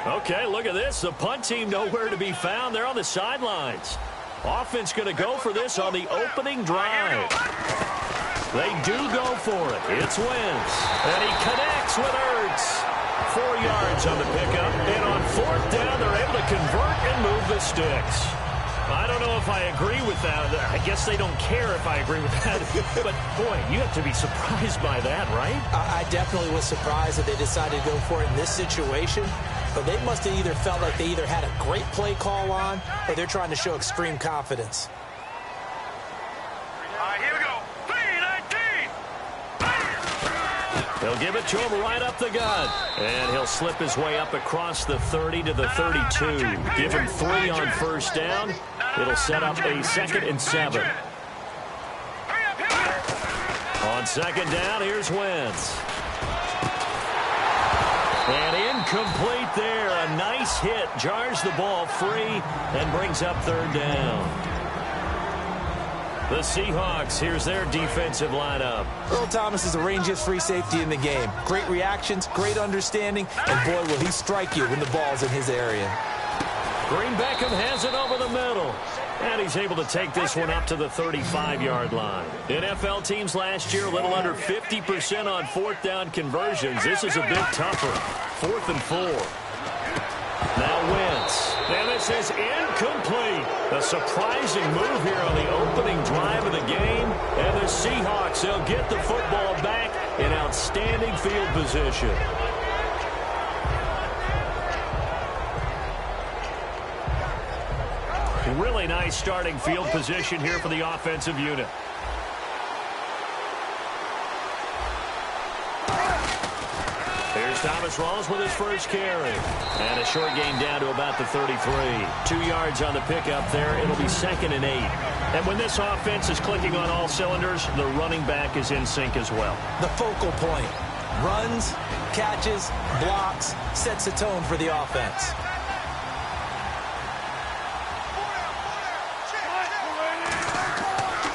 Okay, look at this. The punt team nowhere to be found. They're on the sidelines. Offense going to go for this on the opening drive. They do go for it. It's Wentz. And he connects with Ertz. 4 yards on the pickup. And on fourth down, they're able to convert and move the sticks. I don't know if I agree with that. I guess they don't care if I agree with that. But, boy, you have to be surprised by that, right? I definitely was surprised that they decided to go for it in this situation. But they must have either felt like they either had a great play call on or they're trying to show extreme confidence. All right, here we go. 3-19. They'll give it to him right up the gut. And he'll slip his way up across the 30 to the 32. Give him 3 on first down. It'll set up a 2nd and 7. On second down, here's Wentz. And incomplete there. A nice hit. Jars the ball free and brings up third down. The Seahawks, here's their defensive lineup. Earl Thomas is the rangiest free safety in the game. Great reactions, great understanding, and boy, will he strike you when the ball's in his area. Green Beckham has it over the middle. And he's able to take this one up to the 35-yard line. NFL teams last year a little under 50% on fourth down conversions. This is a bit tougher. 4th and 4. Now Wentz. And this is incomplete. A surprising move here on the opening drive of the game. And the Seahawks, they'll get the football back in outstanding field position. Really nice starting field position here for the offensive unit. Here's Here's Thomas Rawls with his first carry. And a short gain down to about the 33. 2 yards on the pickup there. It'll be 2nd and 8. And when this offense is clicking on all cylinders, the running back is in sync as well. The focal point. Runs, catches, blocks, sets the tone for the offense.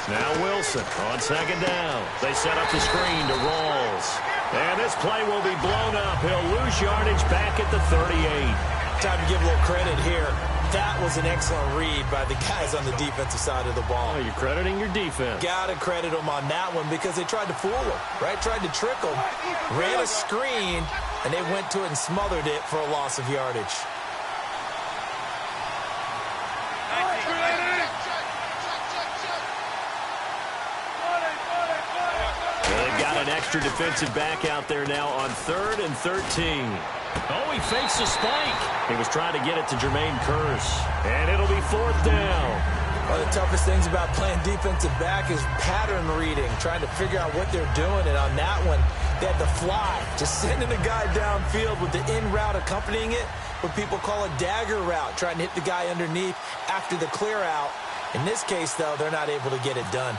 Now Wilson on 2nd down. They set up the screen to Rawls. And this play will be blown up. He'll lose yardage back at the 38. Time to give a little credit here. That was an excellent read by the guys on the defensive side of the ball. Oh, you're crediting your defense. Got to credit them on that one because they tried to fool him, right? Tried to trick him. Ran a screen, and they went to it and smothered it for a loss of yardage. They've got an extra defensive back out there now on 3rd and 13. Oh, he fakes the spike. He was trying to get it to Jermaine Kearse. And it'll be 4th down. One of the toughest things about playing defensive back is pattern reading, trying to figure out what they're doing. And on that one, they had the fly, just sending the guy downfield with the in route accompanying it, what people call a dagger route, trying to hit the guy underneath after the clear out. In this case, though, they're not able to get it done.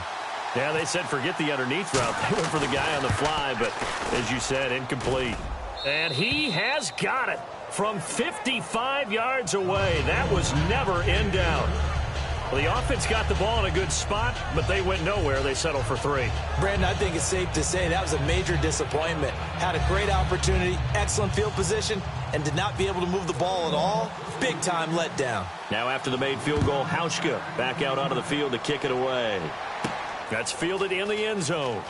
Yeah, they said forget the underneath route. They went for the guy on the fly, but as you said, incomplete. And he has got it from 55 yards away. That was never in doubt. Well, the offense got the ball in a good spot, but they went nowhere. They settled for 3. Brandon, I think it's safe to say that was a major disappointment. Had a great opportunity, excellent field position, and did not be able to move the ball at all. Big-time letdown. Now after the made field goal, Hauschka back out onto the field to kick it away. That's fielded in the end zone.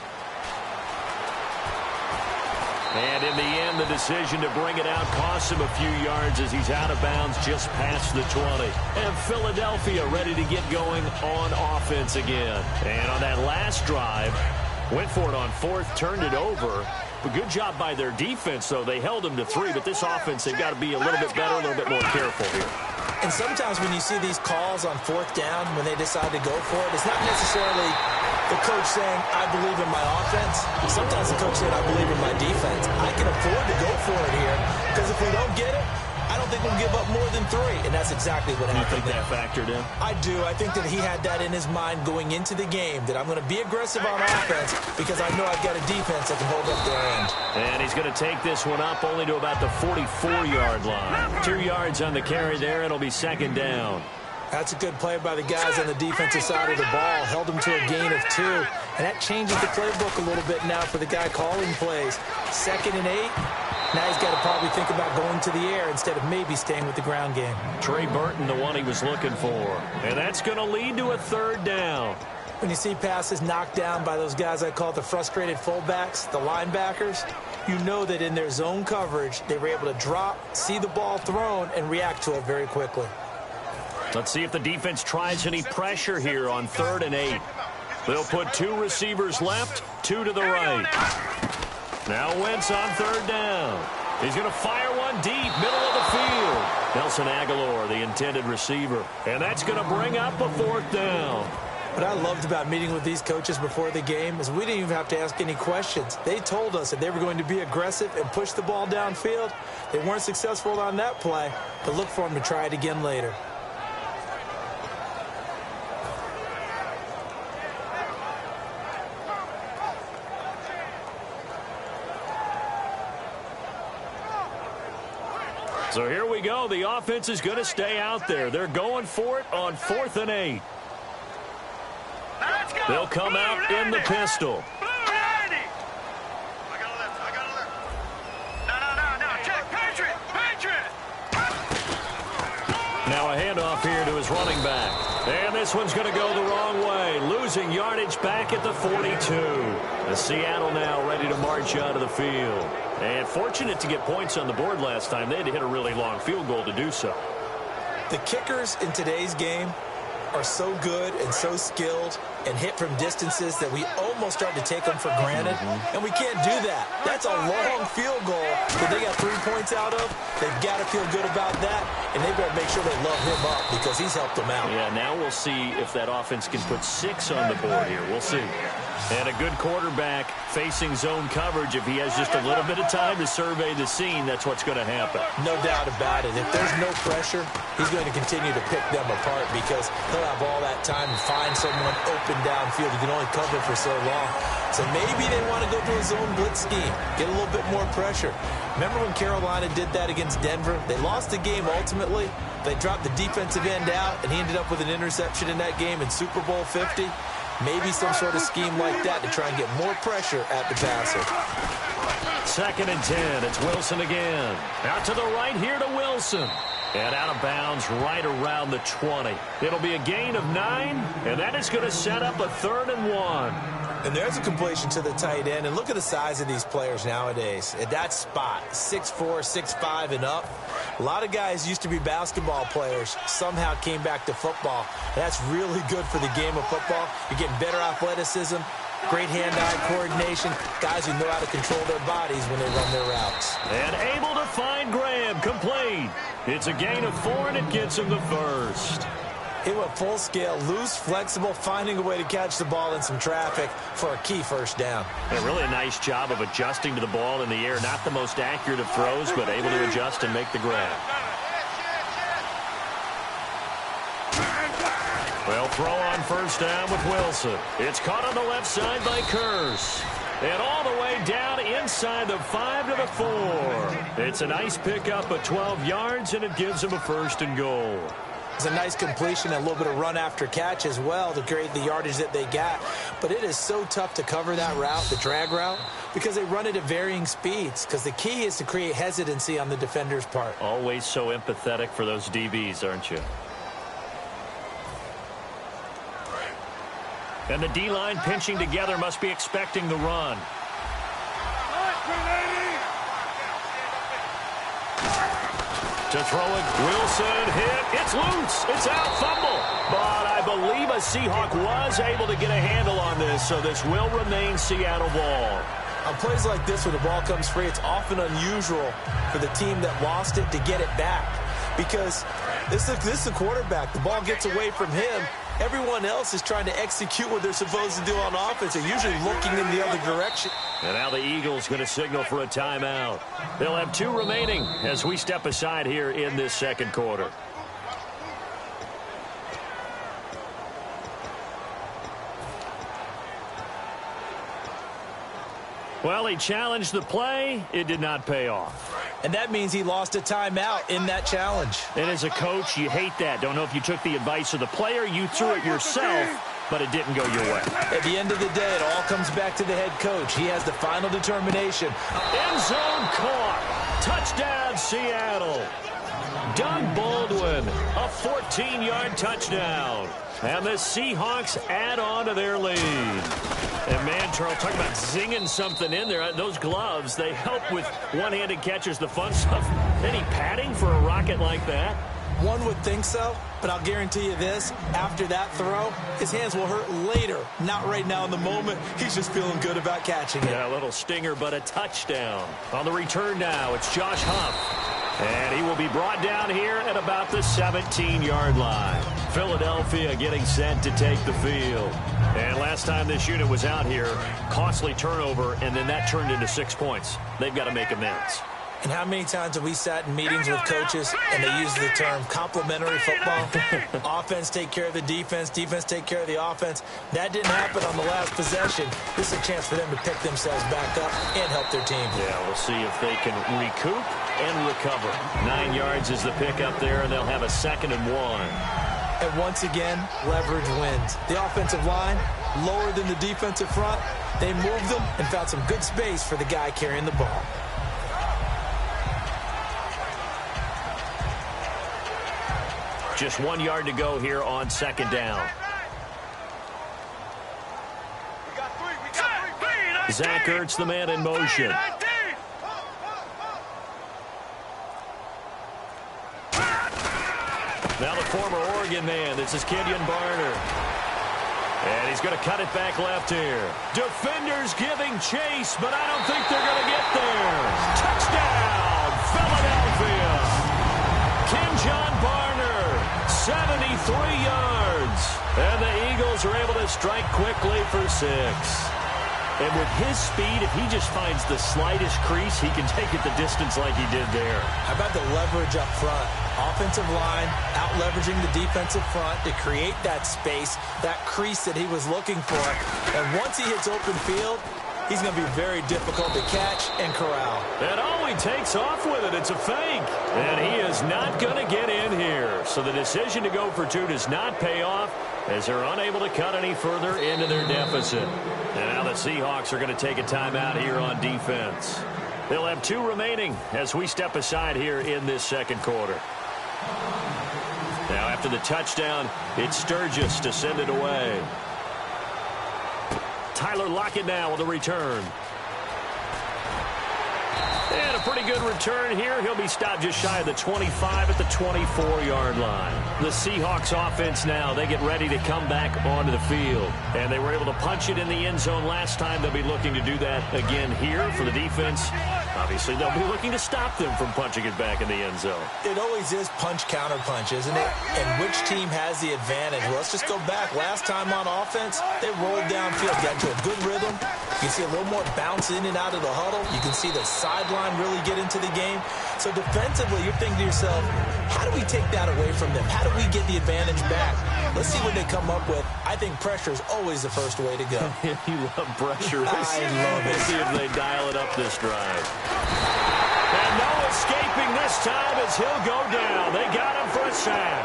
And in the end, the decision to bring it out costs him a few yards as he's out of bounds just past the 20. And Philadelphia ready to get going on offense again. And on that last drive, went for it on 4th, turned it over. But good job by their defense, though. They held them to 3, but this offense, they've got to be a little bit better, a little bit more careful here. And sometimes when you see these calls on 4th down, when they decide to go for it, it's not necessarily the coach saying, I believe in my offense. Sometimes the coach said, I believe in my defense. I can afford to go for it here because if we don't get it, I don't think we'll give up more than 3. And that's exactly what happened. You think that factored in? I do. I think that he had that in his mind going into the game, that I'm going to be aggressive on offense because I know I've got a defense that can hold up their end. And he's going to take this one up only to about the 44-yard line. 2 yards on the carry there. It'll be 2nd down. That's a good play by the guys on the defensive side of the ball. Held them to a gain of 2. And that changes the playbook a little bit now for the guy calling plays. 2nd and 8. Now he's got to probably think about going to the air instead of maybe staying with the ground game. Trey Burton, the one he was looking for. And that's going to lead to a 3rd down. When you see passes knocked down by those guys I call the frustrated fullbacks, the linebackers, you know that in their zone coverage, they were able to drop, see the ball thrown, and react to it very quickly. Let's see if the defense tries any pressure here on 3rd and 8. They'll put 2 receivers left, 2 to the right. Now Wentz on 3rd down. He's going to fire one deep, middle of the field. Nelson Aguilar, the intended receiver. And that's going to bring up a 4th down. What I loved about meeting with these coaches before the game is we didn't even have to ask any questions. They told us that they were going to be aggressive and push the ball downfield. They weren't successful on that play, but look for them to try it again later. So here we go. The offense is going to stay out there. They're going for it on 4th and 8. They'll come out in the pistol. Now a handoff here to his running back. And this one's going to go the wrong way. Losing yardage back at the 42. The Seattle now ready to march out of the field. And fortunate to get points on the board last time. They had to hit a really long field goal to do so. The kickers in today's game are so good and so skilled, and hit from distances that we almost start to take them for granted, and we can't do that. That's a long field goal that they got 3 points out of. They've got to feel good about that, and they've got to make sure they love him up because he's helped them out. Yeah, now we'll see if that offense can put 6 on the board here. We'll see. And a good quarterback facing zone coverage. If he has just a little bit of time to survey the scene, that's what's going to happen. No doubt about it. If there's no pressure, he's going to continue to pick them apart because he'll have all that time to find someone open downfield. He can only cover for so long. So maybe they want to go to a zone blitz scheme, get a little bit more pressure. Remember when Carolina did that against Denver? They lost the game ultimately. They dropped the defensive end out, and he ended up with an interception in that game in Super Bowl 50. Maybe some sort of scheme like that to try and get more pressure at the passer. 2nd and 10. It's Wilson again. Out to the right here to Wilson. And out of bounds right around the 20. It'll be a gain of 9, and that is going to set up a 3rd and 1. And there's a completion to the tight end. And look at the size of these players nowadays. At that spot, 6'4", 6'5", and up. A lot of guys used to be basketball players, somehow came back to football. That's really good for the game of football. You're getting better athleticism, great hand-eye coordination, guys who know how to control their bodies when they run their routes. And able to find Graham, complete. It's a gain of 4, and it gets him the first. He went full scale, loose, flexible, finding a way to catch the ball in some traffic for a key first down. And really a nice job of adjusting to the ball in the air. Not the most accurate of throws, but able to adjust and make the grab. Well, throw on first down with Wilson. It's caught on the left side by Curse. And all the way down inside the 5 to the 4. It's a nice pickup of 12 yards, and it gives him a 1st and goal. It's a nice completion and a little bit of run after catch as well to create the yardage that they got. But it is so tough to cover that route, the drag route, because they run it at varying speeds. Because the key is to create hesitancy on the defender's part. Always so empathetic for those DBs, aren't you? And the D-line pinching together must be expecting the run. To throw it, Wilson hit. It's loose. It's out, fumble. But I believe a Seahawk was able to get a handle on this, so this will remain Seattle ball. On plays like this where the ball comes free, it's often unusual for the team that lost it to get it back. Because this is the quarterback. The ball gets away from him. Everyone else is trying to execute what they're supposed to do on offense. They're usually looking in the other direction. And now the Eagles going to signal for a timeout. They'll have 2 remaining as we step aside here in this 2nd quarter. Well, he challenged the play. It did not pay off. And that means he lost a timeout in that challenge. And as a coach, you hate that. Don't know if you took the advice of the player, you threw it yourself, but it didn't go your way. At the end of the day, it all comes back to the head coach. He has the final determination. End zone caught. Touchdown, Seattle. Doug Baldwin, a 14-yard touchdown. And the Seahawks add on to their lead. And, man, Charles, talking about zinging something in there. Those gloves, they help with one-handed catches, the fun stuff. Any padding for a rocket like that? One would think so, but I'll guarantee you this. After that throw, his hands will hurt later. Not right now in the moment. He's just feeling good about catching it. Yeah, a little stinger, but a touchdown. On the return now, it's Josh Huff. And he will be brought down here at about the 17-yard line. Philadelphia getting set to take the field. And last time this unit was out here, costly turnover, and then that turned into 6 points. They've got to make amends. And how many times have we sat in meetings with coaches and they use the term complementary football? Offense take care of the defense, defense take care of the offense. That didn't happen on the last possession. This is a chance for them to pick themselves back up and help their team. Yeah, we'll see if they can recoup and recover. 9 yards is the pickup there, and they'll have a 2nd and 1. And once again, leverage wins. The offensive line, lower than the defensive front. They moved them and found some good space for the guy carrying the ball. Just 1 yard to go here on 2nd down. Zach Ertz, the man in motion. Now the former Oregon man. This is Kenyon Barner. And he's going to cut it back left here. Defenders giving chase, but I don't think they're going to get there. Touchdown, Philadelphia. John Barner, 73 yards. And the Eagles are able to strike quickly for 6. And with his speed, if he just finds the slightest crease, he can take it the distance like he did there. How about the leverage up front? Offensive line out-leveraging the defensive front to create that space, that crease that he was looking for. And once he hits open field, he's going to be very difficult to catch and corral. And all he takes off with it, it's a fake. And he is not going to get in here. So the decision to go for 2 does not pay off as they're unable to cut any further into their deficit. And now the Seahawks are going to take a timeout here on defense. They'll have 2 remaining as we step aside here in this second quarter. Now after the touchdown, it's Sturgis to send it away. Tyler Lockett now with a return. And a pretty good return here. He'll be stopped just shy of the 25 at the 24-yard line. The Seahawks offense now, they get ready to come back onto the field. And they were able to punch it in the end zone last time. They'll be looking to do that again here for the defense. Obviously, they'll be looking to stop them from punching it back in the end zone. It always is punch-counter-punch, isn't it? And which team has the advantage? Well, let's just go back. Last time on offense, they rolled downfield, got into a good rhythm. You can see a little more bounce in and out of the huddle. You can see the sideline really get into the game. So defensively, you're thinking to yourself, how do we take that away from them? How do we get the advantage back? Let's see what they come up with. I think pressure is always the first way to go. You love pressure. I love it. Let's see if they dial it up this drive. And no escaping this time as he'll go down. They got him for a sack.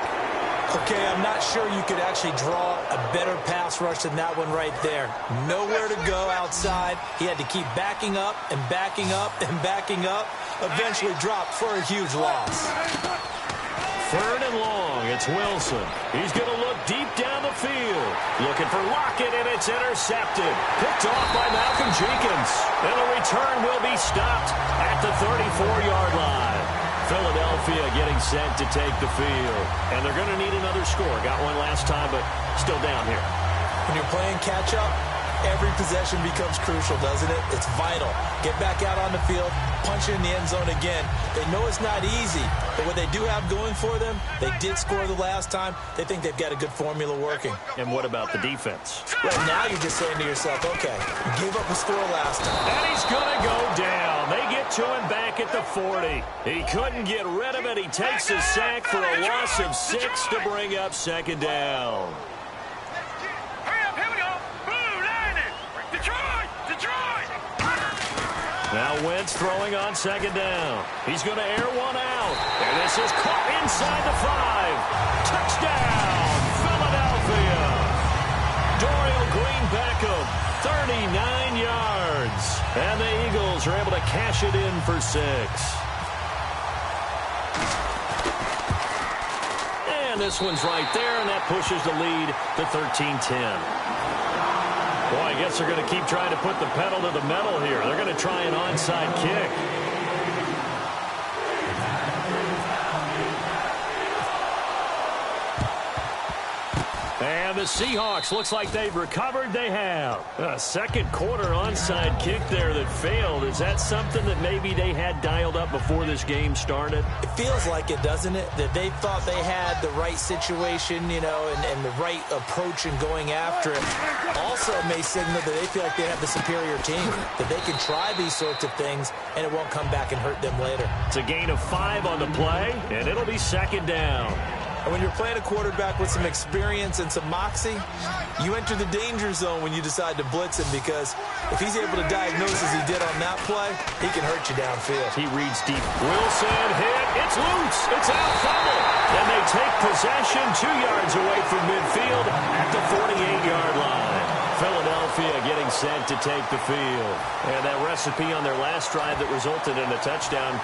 Okay, I'm not sure you could actually draw a better pass rush than that one right there. Nowhere to go outside. He had to keep backing up and backing up and backing up. Eventually dropped for a huge loss. 3rd and long. It's Wilson. He's going to look deep down the field. Looking for Lockett, and it's intercepted. Picked off by Malcolm Jenkins. And the return will be stopped at the 34-yard line. Philadelphia getting set to take the field. And they're going to need another score. Got one last time, but still down here. When you're playing catch-up, every possession becomes crucial, doesn't it? It's vital. Get back out on the field, punch it in the end zone again. They know it's not easy, but what they do have going for them, they did score the last time. They think they've got a good formula working. And what about the defense? Right now you're just saying to yourself, okay, you gave up a score last time. And he's going to go down. They get to him back at the 40. He couldn't get rid of it. He takes a sack for a loss of 6 to bring up 2nd down. Now Wentz throwing on 2nd down. He's going to air one out. And this is caught inside the 5. Touchdown, Philadelphia. Dorial Green-Beckham, 39 yards. And the Eagles are able to cash it in for 6. And this one's right there, and that pushes the lead to 13-10. Boy, I guess they're going to keep trying to put the pedal to the metal here. They're going to try an onside kick. And the Seahawks, looks like they've recovered. They have. A second quarter onside kick there that failed. Is that something that maybe they had dialed up before this game started? It feels like it, doesn't it? That they thought they had the right situation, you know, and the right approach in going after it. Also may signal that they feel like they have the superior team, that they can try these sorts of things, and it won't come back and hurt them later. It's a gain of 5 on the play, and it'll be 2nd down. And when you're playing a quarterback with some experience and some moxie, you enter the danger zone when you decide to blitz him, because if he's able to diagnose as he did on that play, he can hurt you downfield. He reads deep. Wilson hit. It's loose. It's out, fumble. And they take possession 2 yards away from midfield at the 48-yard line. Philadelphia getting set to take the field. And that recipe on their last drive that resulted in a touchdown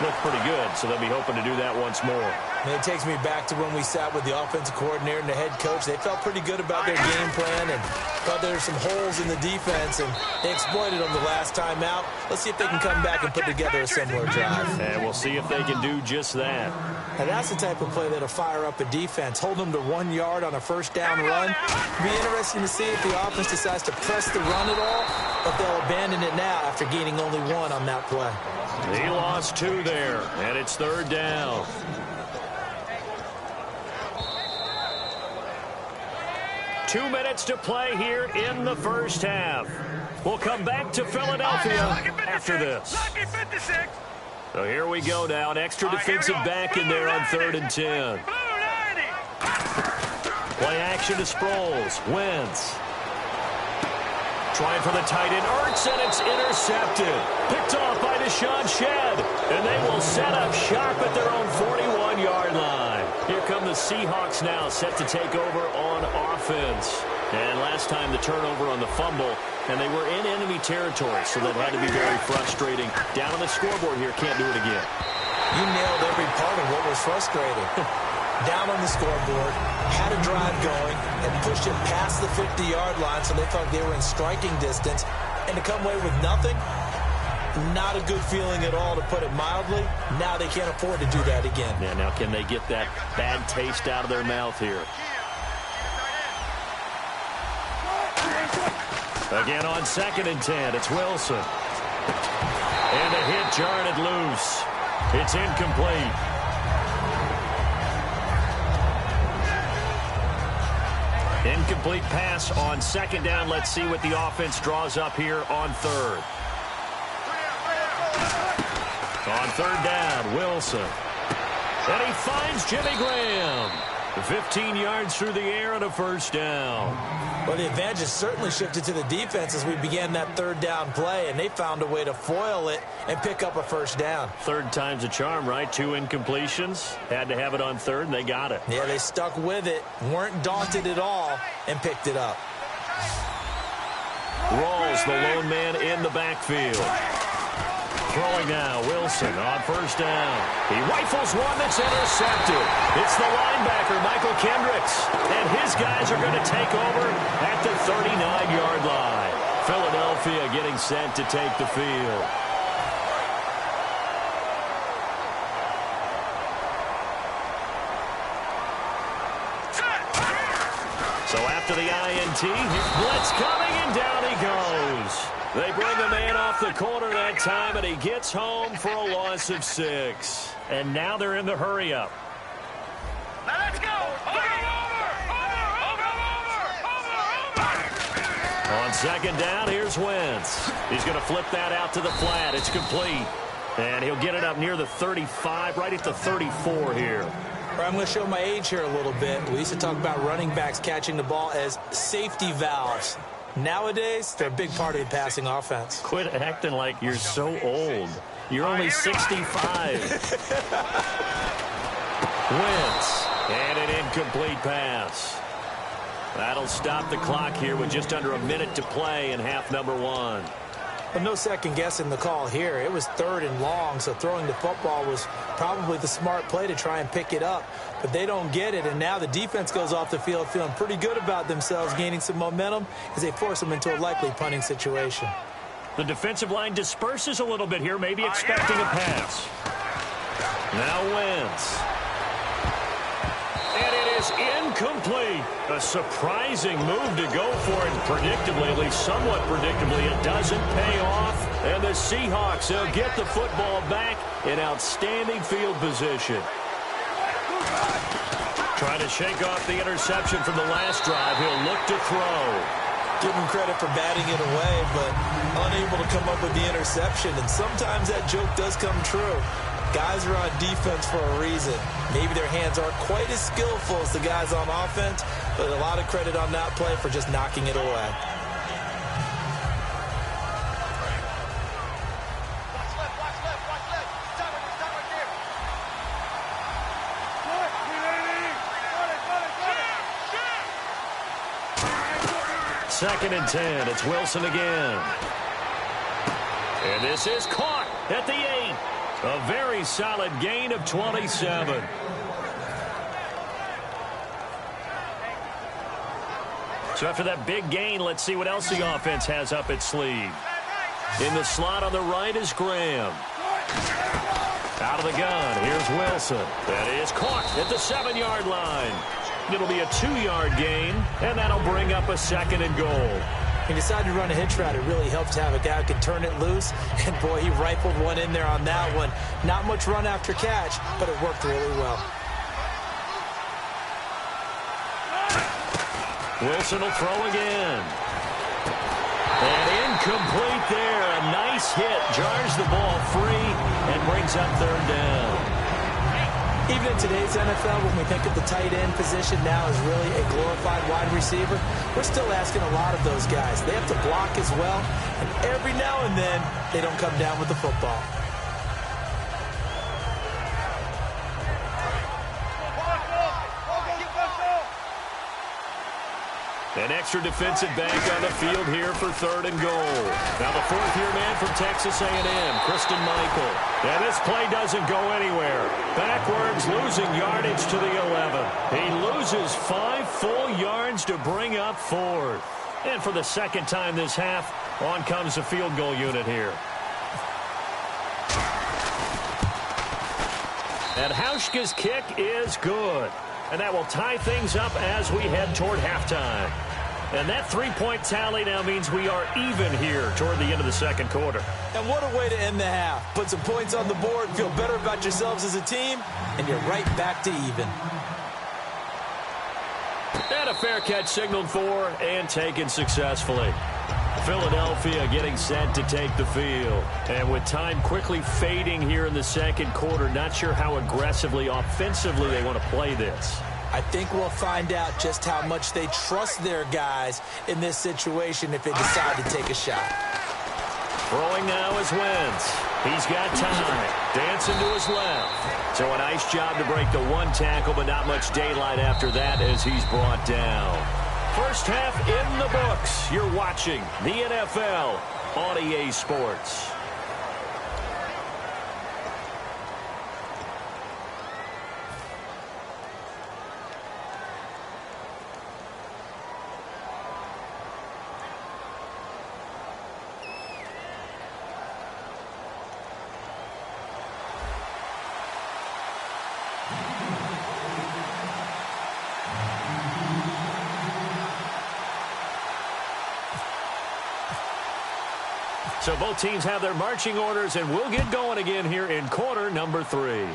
looked pretty good, so they'll be hoping to do that once more. And it takes me back to when we sat with the offensive coordinator and the head coach. They felt pretty good about their game plan and thought there were some holes in the defense, and they exploited them the last time out. Let's see if they can come back and put together a similar drive. And we'll see if they can do just that. And that's the type of play that'll fire up a defense. Hold them to 1 yard on a first down run. It'll be interesting to see if the offense decides to press the run at all, but they'll abandon it now after gaining only 1 on that play. He lost 2 there, and it's 3rd down. Two minutes to play here in the first half. We'll come back to Philadelphia after this. So here we go now. An extra defensive back in there on 3rd and 10. Play action to Sproles. Wentz. Trying for the tight end. Ertz, and it's intercepted. Picked off by Deshaun Shedd. And they will set up shop at their own 41-yard line. Here come the Seahawks now, set to take over on offense. And last time the turnover on the fumble, and they were in enemy territory, so that had to be very frustrating. Down on the scoreboard here, can't do it again. You nailed every part of what was frustrating. Down on the scoreboard, had a drive going, and pushed it past the 50-yard line, so they thought they were in striking distance. And to come away with nothing, not a good feeling at all, to put it mildly. Now they can't afford to do that again. Yeah, now can they get that bad taste out of their mouth here? Again on 2nd and 10, it's Wilson. And a hit jarred it loose. It's incomplete. Incomplete pass on 2nd down. Let's see what the offense draws up here on 3rd. On 3rd down, Wilson. And he finds Jimmy Graham. 15 yards through the air and a first down. Well, the advantage has certainly shifted to the defense as we began that 3rd down play, and they found a way to foil it and pick up a first down. 3rd time's a charm, right? 2 incompletions. Had to have it on 3rd, and they got it. Yeah, they stuck with it, weren't daunted at all, and picked it up. Rawls, the lone man in the backfield. Throwing now, Wilson on 1st down. He rifles one that's intercepted. It's the linebacker, Michael Kendricks. And his guys are going to take over at the 39-yard line. Philadelphia getting set to take the field. So after the INT, blitz coming, and down he goes. They bring the man off the corner that time, and he gets home for a loss of 6. And now they're in the hurry-up. Now let's go. On 2nd down, here's Wentz. He's going to flip that out to the flat. It's complete. And he'll get it up near the 35, right at the 34 here. I'm going to show my age here a little bit. We used to talk about running backs catching the ball as safety valves. Nowadays, they're a big part of the passing offense. Quit acting like you're so old. You're only 65. Wentz, and an incomplete pass. That'll stop the clock here with just under a minute to play in half number 1. Well, no second guessing the call here. It was 3rd and long, so throwing the football was probably the smart play to try and pick it up. But they don't get it, and now the defense goes off the field feeling pretty good about themselves, gaining some momentum as they force them into a likely punting situation. The defensive line disperses a little bit here, maybe expecting a pass. Now Wentz. And it is incomplete. A surprising move to go for it. Predictably, at least somewhat predictably, it doesn't pay off. And the Seahawks will get the football back in outstanding field position. Trying to shake off the interception from the last drive. He'll look to throw. Give him credit for batting it away, but unable to come up with the interception. And sometimes that joke does come true. Guys are on defense for a reason. Maybe their hands aren't quite as skillful as the guys on offense, but a lot of credit on that play for just knocking it away. Second and 10. It's Wilson again. And this is caught at the 8. A very solid gain of 27. So after that big gain, let's see what else the offense has up its sleeve. In the slot on the right is Graham. Out of the gun, here's Wilson. That is caught at the 7-yard line. It'll be a 2-yard gain, and that'll bring up a 2nd and goal. He decided to run a hitch route. It really helped to have a guy who can turn it loose. And, boy, he rifled one in there on that one. Not much run after catch, but it worked really well. Wilson will throw again. And incomplete there. A nice hit. Jars the ball free and brings up 3rd down. Even in today's NFL, when we think of the tight end position now as really a glorified wide receiver, we're still asking a lot of those guys. They have to block as well, and every now and then, they don't come down with the football. An extra defensive back on the field here for 3rd and goal. Now the 4th-year man from Texas A&M, Christian Michael. And this play doesn't go anywhere. Backwards, losing yardage to the 11. He loses 5 full yards to bring up 4th. And for the 2nd time this half, on comes the field goal unit here. And Hauschka's kick is good. And that will tie things up as we head toward halftime. And that 3-point tally now means we are even here toward the end of the 2nd quarter. And what a way to end the half. Put some points on the board, feel better about yourselves as a team, and you're right back to even. And a fair catch signaled for and taken successfully. Philadelphia getting set to take the field. And with time quickly fading here in the 2nd quarter, not sure how aggressively, offensively they want to play this. I think we'll find out just how much they trust their guys in this situation if they decide to take a shot. Throwing now is Wentz. He's got time. Dancing to his left. So a nice job to break the 1 tackle, but not much daylight after that as he's brought down. First half in the books. You're watching the NFL on EA Sports. So both teams have their marching orders, and we'll get going again here in quarter number 3.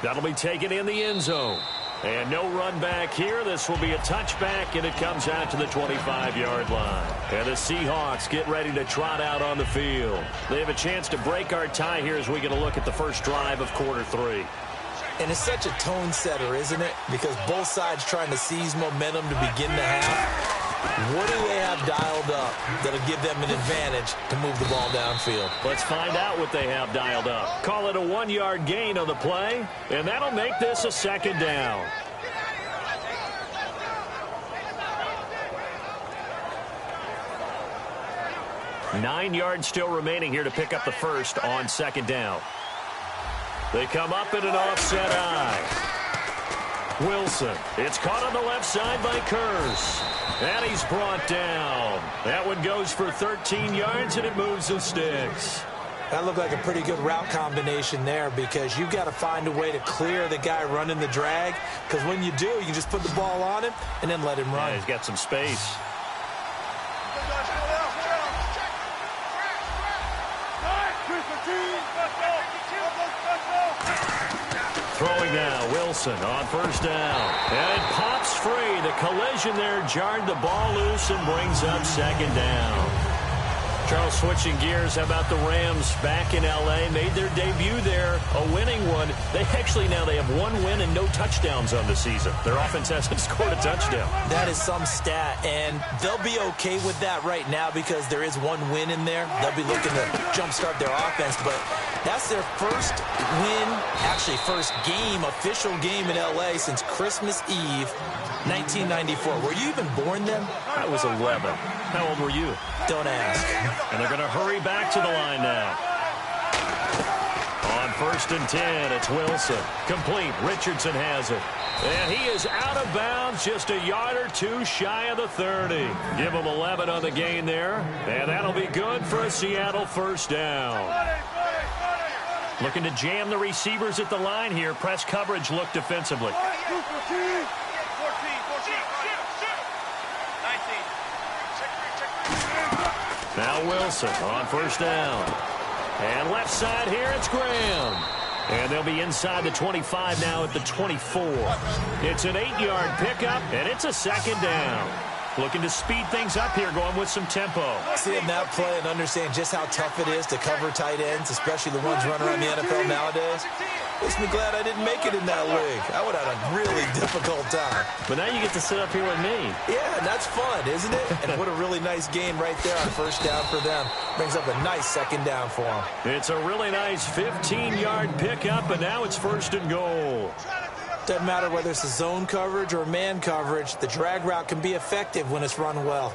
That'll be taken in the end zone. And no run back here. This will be a touchback, and it comes out to the 25-yard line. And the Seahawks get ready to trot out on the field. They have a chance to break our tie here as we get a look at the first drive of quarter 3. And it's such a tone setter, isn't it? Because both sides trying to seize momentum to begin the half. What do they have dialed up that'll give them an advantage to move the ball downfield? Let's find out what they have dialed up. Call it a 1-yard gain on the play, and that'll make this a 2nd down. Nine yards still remaining here to pick up the first on 2nd down. They come up in an offset eye. Wilson. It's caught on the left side by Kurz. And he's brought down. That one goes for 13 yards, and it moves the sticks. That looked like a pretty good route combination there because you've got to find a way to clear the guy running the drag. Because when you do, you can just put the ball on him and then let him run. Yeah, he's got some space. Throwing now, Wilson on 1st down. And it pops free. The collision there jarred the ball loose and brings up 2nd down. Charles, switching gears, how about the Rams back in L.A.? Made their debut there, a winning one. They have 1 win and no touchdowns on the season. Their offense hasn't scored a touchdown. That is some stat, and they'll be okay with that right now because there is 1 win in there. They'll be looking to jumpstart their offense, but that's their first win, actually first game, official game in L.A. since Christmas Eve, 1994. Were you even born then? I was 11. How old were you? Don't ask. And they're going to hurry back to the line now. first and 10, it's Wilson. Complete. Richardson has it. And he is out of bounds, just a yard or two shy of the 30. Give him 11 on the gain there, and that'll be good for a Seattle first down. Looking to jam the receivers at the line here. Press coverage look defensively. 14. Now Wilson on first down. And left side here, it's Graham. And they'll be inside the 25 now at the 24. It's an 8-yard pickup, and it's a second down. Looking to speed things up here, going with some tempo. Seeing that play and understand just how tough it is to cover tight ends, especially the ones running around the NFL nowadays, makes me glad I didn't make it in that league. I would have had a really difficult time. But now you get to sit up here with me. Yeah, and that's fun, isn't it? And what a really nice gain right there on first down for them. Brings up a nice second down for them. It's a really nice 15-yard pickup, and now it's first and goal. Doesn't matter whether it's a zone coverage or man coverage, the drag route can be effective when it's run well.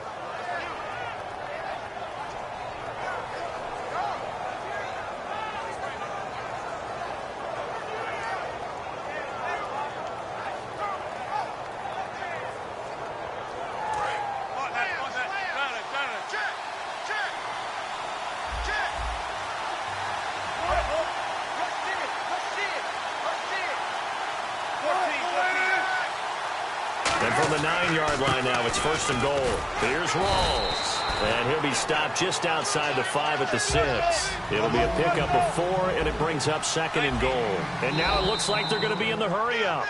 And from the 9-yard line now, it's first and goal. Here's Rawls. And he'll be stopped just outside the 5 at the 6. It'll be a pickup of 4, and it brings up second and goal. And now it looks like they're going to be in the hurry-up.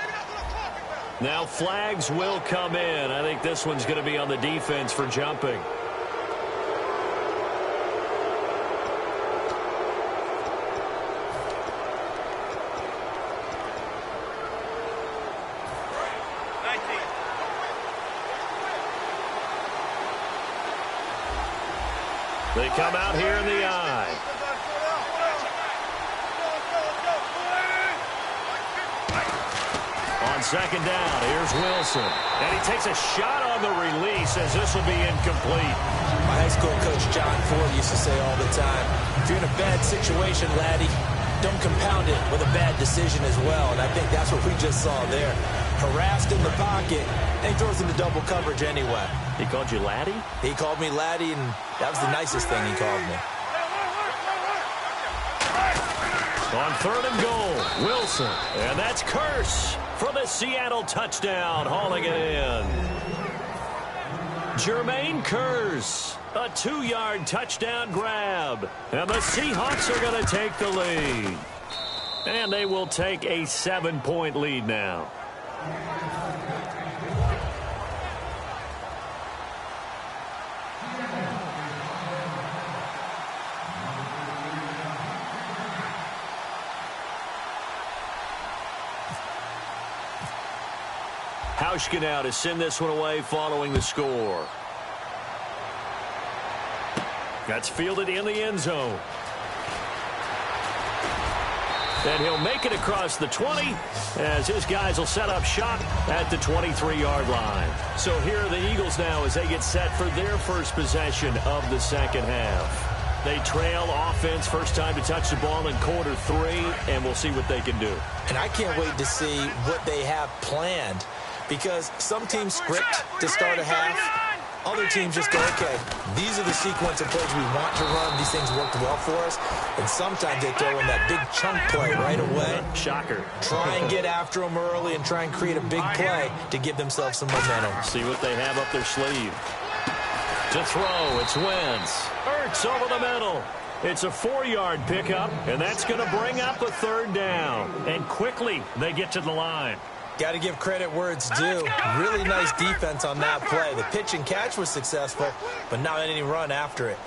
Now flags will come in. I think this one's going to be on the defense for jumping. They come out here in the eye. On second down, here's Wilson. And he takes a shot on the release as this will be incomplete. My high school coach, John Ford, used to say all the time, if you're in a bad situation, laddie, don't compound it with a bad decision as well. And I think that's what we just saw there. Harassed in the pocket, and he throws into double coverage anyway. He called you laddie? He called me laddie, and that was the nicest thing he called me. On third and goal, Wilson. And that's Curse for the Seattle touchdown, hauling it in. Jermaine Curse, a 2-yard touchdown grab. And the Seahawks are going to take the lead. And they will take a 7-point lead now. Hauschka now to send this one away following the score. That's fielded in the end zone. And he'll make it across the 20 as his guys will set up shop at the 23-yard line. So here are the Eagles now as they get set for their first possession of the second half. They trail offense, first time to touch the ball in quarter 3, and we'll see what they can do. And I can't wait to see what they have planned, because some teams script to start a half. Other teams just go, okay, these are the sequence of plays we want to run. These things worked well for us. And sometimes they throw in that big chunk play right away. Shocker. Try and get after them early and try and create a big play to give themselves some momentum. See what they have up their sleeve. To throw, it's Wentz. Ertz over the middle. It's a 4-yard pickup, and that's going to bring up a third down. And quickly, they get to the line. Got to give credit where it's due. Really nice defense on that play. The pitch and catch was successful, but not any run after it.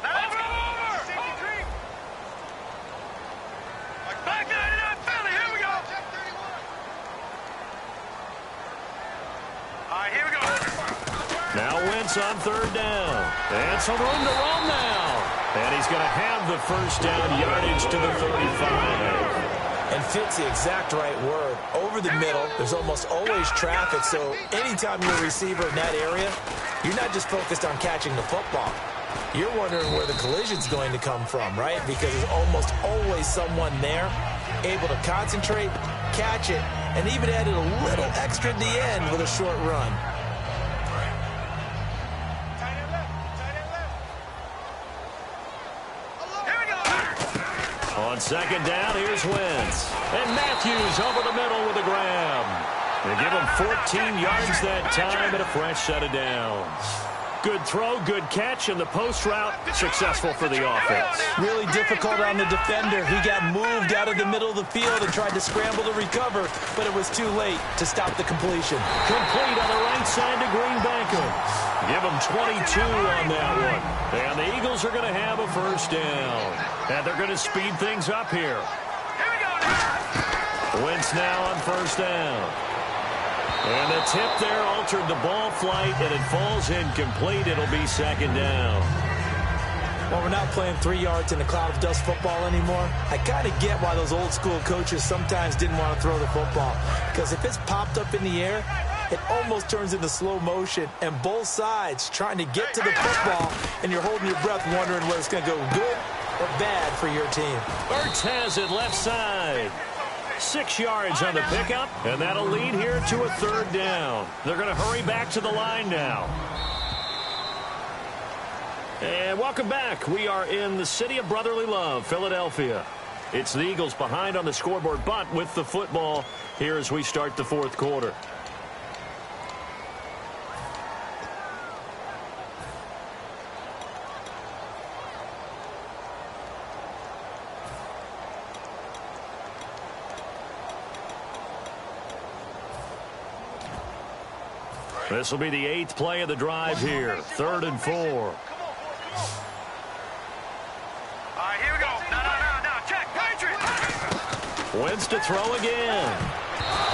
Now Wentz on third down. And some room to roam now. And he's going to have the first down yardage to the 35. And fits the exact right word. Over the middle, there's almost always traffic, so anytime you're a receiver in that area, you're not just focused on catching the football. You're wondering where the collision's going to come from, right? Because there's almost always someone there able to concentrate, catch it, and even added a little extra at the end with a short run. On second down, here's Wentz. And Matthews over the middle with a grab. They give him 14 yards that time and a fresh set of downs. Good throw, good catch, and the post route successful for the offense. Really difficult on the defender. He got moved out of the middle of the field and tried to scramble to recover, but it was too late to stop the completion. Complete on the right side to Green Banker. Give him 22 on that one. And the Eagles are going to have a first down. And they're going to speed things up here. Here we go now. Wentz now on first down. And the tip there altered the ball flight, and it falls incomplete. It'll be second down. Well, we're not playing 3 yards in a cloud of dust football anymore. I kind of get why those old school coaches sometimes didn't want to throw the football. Because if it's popped up in the air, it almost turns into slow motion, and both sides trying to get to the football, and you're holding your breath wondering whether it's going to go good or bad for your team. Ertz has it left side. 6 yards on the pickup, and that'll lead here to a third down. They're going to hurry back to the line now. And welcome back. We are in the city of brotherly love, Philadelphia. It's the Eagles behind on the scoreboard, but with the football here as we start the fourth quarter. This will be the 8th play of the drive here. 3rd and 4. All right, here we go. No. Check. Patriots. Wentz to throw again.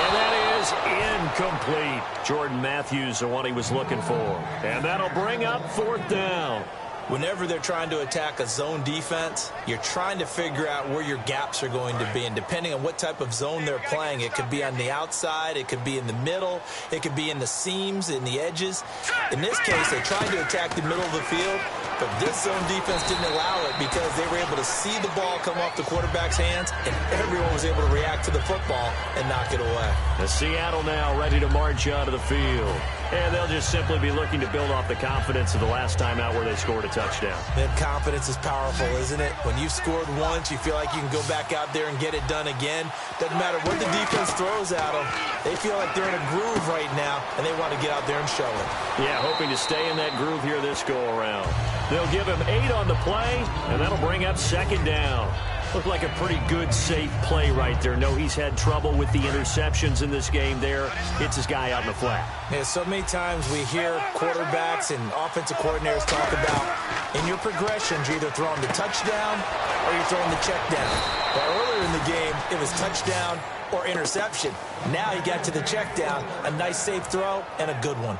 And that is incomplete. Jordan Matthews, the one he was looking for. And that'll bring up 4th down. Whenever they're trying to attack a zone defense, you're trying to figure out where your gaps are going to be. And depending on what type of zone they're playing, it could be on the outside, it could be in the middle, it could be in the seams, in the edges. In this case, they tried to attack the middle of the field, but this zone defense didn't allow it because they were able to see the ball come off the quarterback's hands, and everyone was able to react to the football and knock it away. The Seattle now ready to march out of the field. And they'll just simply be looking to build off the confidence of the last time out where they scored a touchdown. And confidence is powerful, isn't it? When you've scored once, you feel like you can go back out there and get it done again. Doesn't matter what the defense throws at them. They feel like they're in a groove right now, and they want to get out there and show it. Yeah, hoping to stay in that groove here this go-around. They'll give him 8 on the play, and that'll bring up 2nd down. Looked like a pretty good, safe play right there. No, he's had trouble with the interceptions in this game there. Hits his guy out in the flat. Yeah, so many times we hear quarterbacks and offensive coordinators talk about in your progressions, you're either throwing the touchdown or you're throwing the check down. But earlier in the game, it was touchdown or interception. Now he got to the check down, a nice safe throw, and a good one.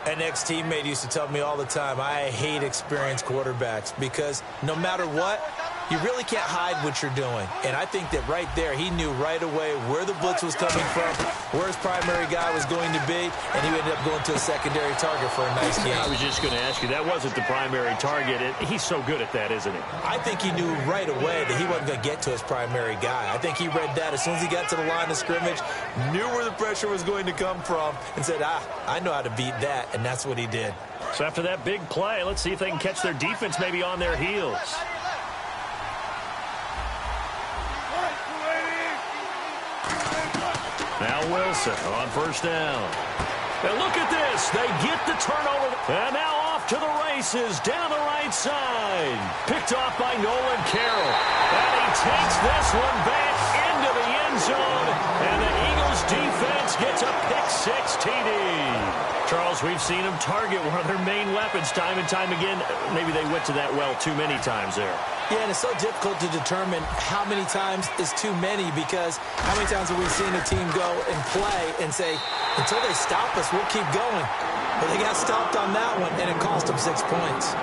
An ex-teammate used to tell me all the time, I hate experienced quarterbacks because no matter what, you really can't hide what you're doing. And I think that right there, he knew right away where the blitz was coming from, where his primary guy was going to be, and he ended up going to a secondary target for a nice game. I was just going to ask you, that wasn't the primary target. He's so good at that, isn't he? I think he knew right away that he wasn't going to get to his primary guy. I think he read that as soon as he got to the line of scrimmage, knew where the pressure was going to come from, and said, I know how to beat that, and that's what he did. So after that big play, let's see if they can catch their defense maybe on their heels. Now Wilson on first down. And look at this. They get the turnover. And now off to the races down the right side. Picked off by Nolan Carroll. And he takes this one back into the end zone. And the Eagles defense gets a pick-6 TD. Charles, we've seen them target one of their main weapons time and time again. Maybe they went to that well too many times there. Yeah, and it's so difficult to determine how many times is too many because how many times have we seen a team go and play and say, until they stop us, we'll keep going. But they got stopped on that one, and it cost them 6 points.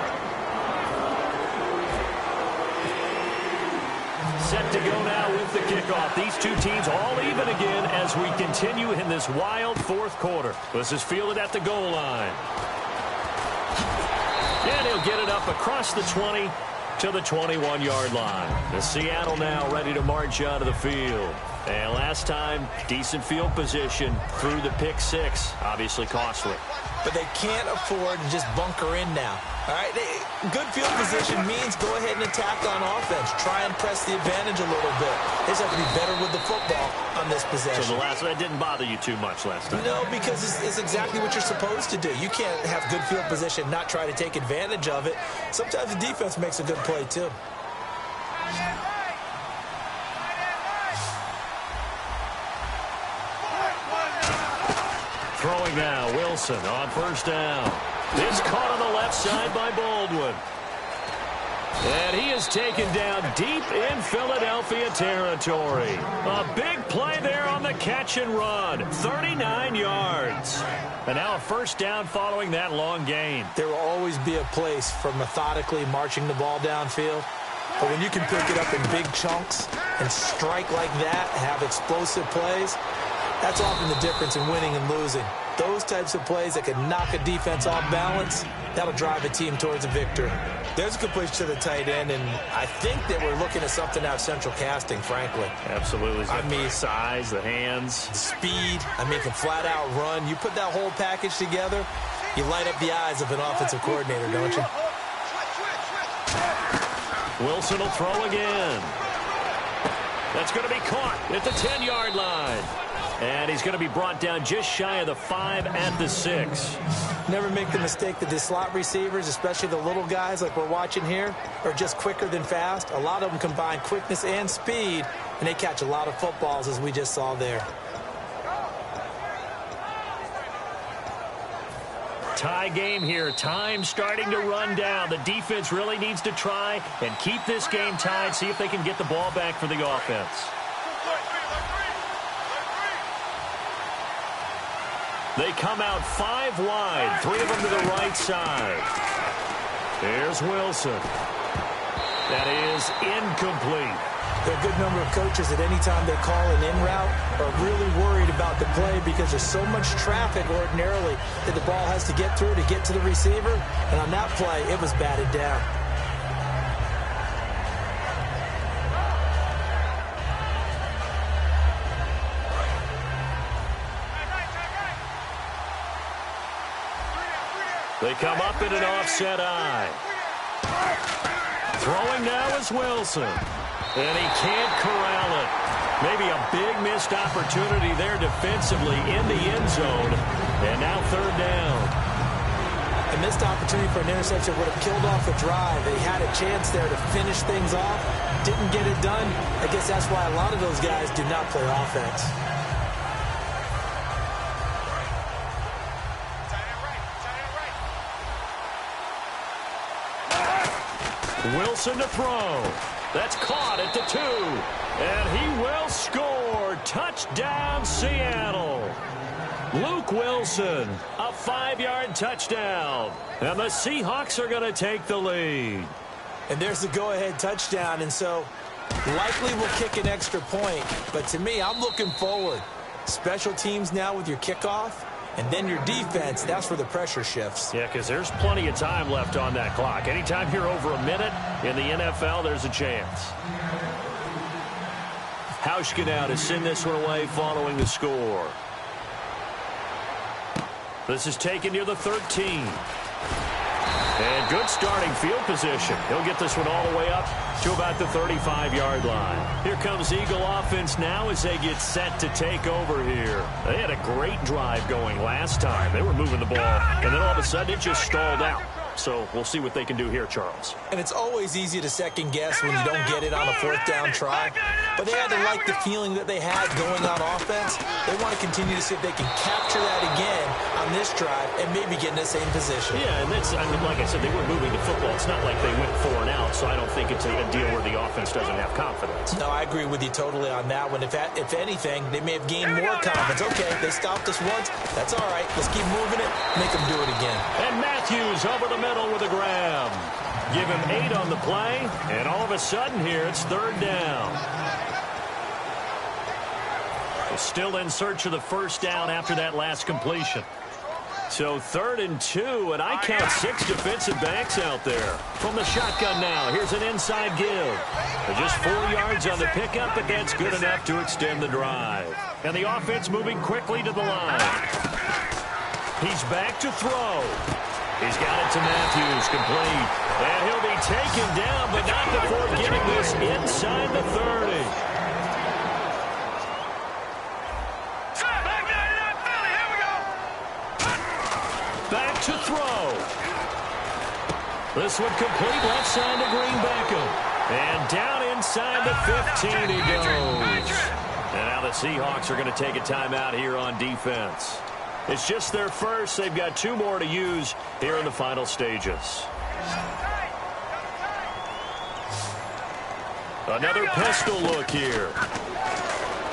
Set to go now with the kickoff. These two teams all even again as we continue in this wild fourth quarter. This is fielded at the goal line. And he'll get it up across the 20 to the 21-yard line. The Seattle now ready to march out of the field. And last time, decent field position through the pick six. Obviously costly. But they can't afford to just bunker in now. All right, good field position means go ahead and attack on offense. Try and press the advantage a little bit. They just have to be better with the football on this possession. So the last one didn't bother you too much last time? No, because it's exactly what you're supposed to do. You can't have good field position, not try to take advantage of it. Sometimes the defense makes a good play, too. Throwing now, Wilson on first down. It's caught on the left side by Baldwin. And he is taken down deep in Philadelphia territory. A big play there on the catch and run. 39 yards. And now a first down following that long gain. There will always be a place for methodically marching the ball downfield. But when you can pick it up in big chunks and strike like that, have explosive plays, that's often the difference in winning and losing. Those types of plays that can knock a defense off balance, that'll drive a team towards a victory. There's a completion to the tight end, and I think that we're looking at something out of central casting, frankly. Absolutely. I mean, size, the hands. Speed, can flat out run. You put that whole package together, you light up the eyes of an offensive coordinator, don't you? Wilson will throw again. That's going to be caught at the 10-yard line. And he's going to be brought down just shy of the 5 at the 6. Never make the mistake that the slot receivers, especially the little guys like we're watching here, are just quicker than fast. A lot of them combine quickness and speed, and they catch a lot of footballs, as we just saw there. Tie game here. Time starting to run down. The defense really needs to try and keep this game tied, see if they can get the ball back for the offense. They come out 5 wide, 3 of them to the right side. Here's Wilson. That is incomplete. There are a good number of coaches that any time they call an in route are really worried about the play because there's so much traffic ordinarily that the ball has to get through to get to the receiver. And on that play, it was batted down. They come up in an offset eye. Throwing now is Wilson. And he can't corral it. Maybe a big missed opportunity there defensively in the end zone. And now third down. A missed opportunity for an interception would have killed off the drive. They had a chance there to finish things off. Didn't get it done. I guess that's why a lot of those guys do not play offense. Wilson to throw. That's caught at the 2. And he will score. Touchdown, Seattle. Luke Wilson, a 5-yard touchdown. And the Seahawks are going to take the lead. And there's the go-ahead touchdown. And so likely will kick an extra point. But to me, I'm looking forward. Special teams now with your kickoff. And then your defense, that's where the pressure shifts. Yeah, because there's plenty of time left on that clock. Anytime you're over a minute in the NFL, there's a chance. Hauschka now to send this one away following the score. This is taken near the 13. And good starting field position. He'll get this one all the way up to about the 35-yard line. Here comes Eagle offense now as they get set to take over here. They had a great drive going last time. They were moving the ball, and then all of a sudden it just stalled out. So we'll see what they can do here, Charles. And it's always easy to second-guess when you don't get it on a 4th down try. But they had to like the feeling that they had going on offense. They want to continue to see if they can capture that again on this drive and maybe get in the same position. Yeah, and that's, like I said, they were moving the football. It's not like they went 4 and out, so I don't think it's a deal where the offense doesn't have confidence. No, I agree with you totally on that one. If anything, they may have gained more confidence. Okay, they stopped us once. That's all right. Let's keep moving it. Make them do it again. And Matthews over the middle with a grab. Give him 8 on the play, and all of a sudden here it's third down. Still in search of the first down after that last completion. So 3rd and 2, and I count 6 defensive backs out there. From the shotgun now, here's an inside give. Just 4 yards on the pickup, but that's good enough to extend the drive. And the offense moving quickly to the line. He's back to throw. He's got it to Matthews, complete. And he'll be taken down, but not before getting this inside the 30. Back to throw. This one complete left side to Green Beckham. And down inside the 15 he goes. And now the Seahawks are going to take a timeout here on defense. It's just their first. They've got 2 more to use here in the final stages. Another pistol look here.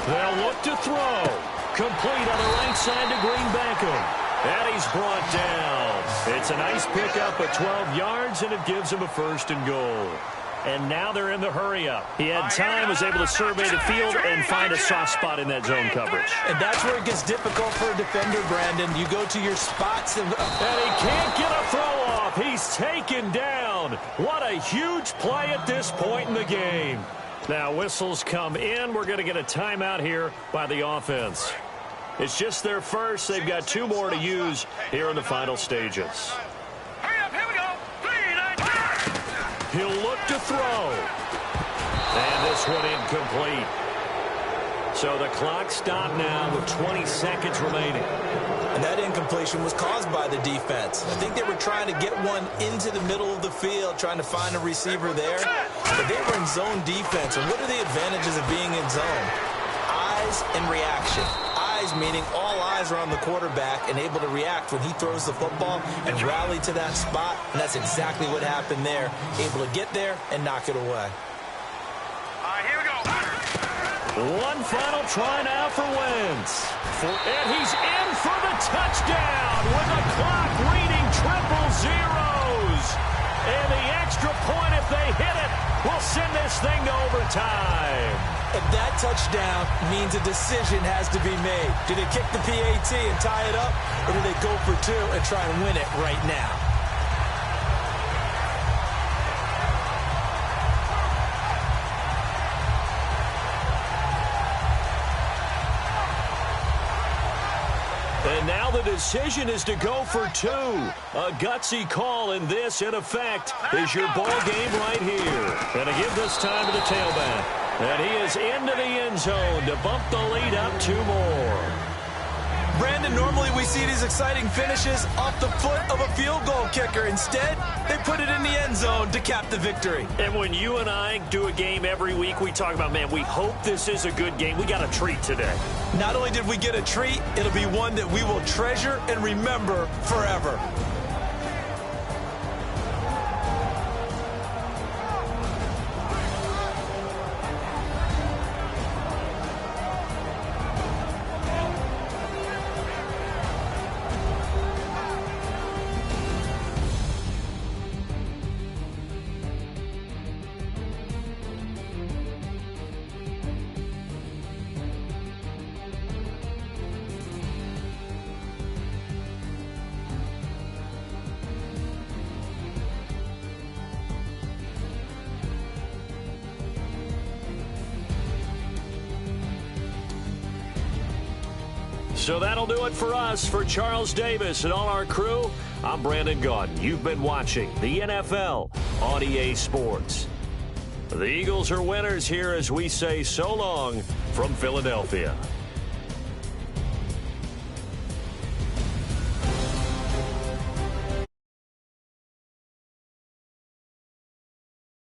They'll look to throw. Complete on the right side to Green Beckham. And he's brought down. It's a nice pickup at 12 yards, and it gives him a 1st and goal. And now they're in the hurry-up. He had time, was able to survey the field and find a soft spot in that zone coverage. And that's where it gets difficult for a defender, Brandon. You go to your spots. And he can't get a throw off. He's taken down. What a huge play at this point in the game. Now whistles come in. We're going to get a timeout here by the offense. It's just their first. They've got 2 more to use here in the final stages. Hurry up, here we go. 3, 9, He'll look to throw. And this one incomplete. So the clock stopped now with 20 seconds remaining. And that incompletion was caused by the defense. I think they were trying to get one into the middle of the field, trying to find a receiver there. But they were in zone defense. And what are the advantages of being in zone? Eyes and reaction. Eyes meaning all eyes are on the quarterback and able to react when he throws the football and rally to that spot. And that's exactly what happened there. Able to get there and knock it away. All right, here we go. One final try now for Wentz. And he's in for the touchdown with the clock reading 000. And the extra point, if they hit it, will send this thing to overtime. And that touchdown means a decision has to be made. Do they kick the PAT and tie it up, or do they go for 2 and try and win it right now? And now the decision is to go for 2. A gutsy call, and this, in effect, is your ball game right here. And to give this time to the tailback. And he is into the end zone to bump the lead up 2 more. Brandon, normally we see these exciting finishes off the foot of a field goal kicker. Instead, they put it in the end zone to cap the victory. And when you and I do a game every week, we talk about, man, we hope this is a good game. We got a treat today. Not only did we get a treat, it'll be one that we will treasure and remember forever. So that'll do it for us. For Charles Davis and all our crew, I'm Brandon Gaudin. You've been watching the NFL on EA Sports. The Eagles are winners here as we say so long from Philadelphia.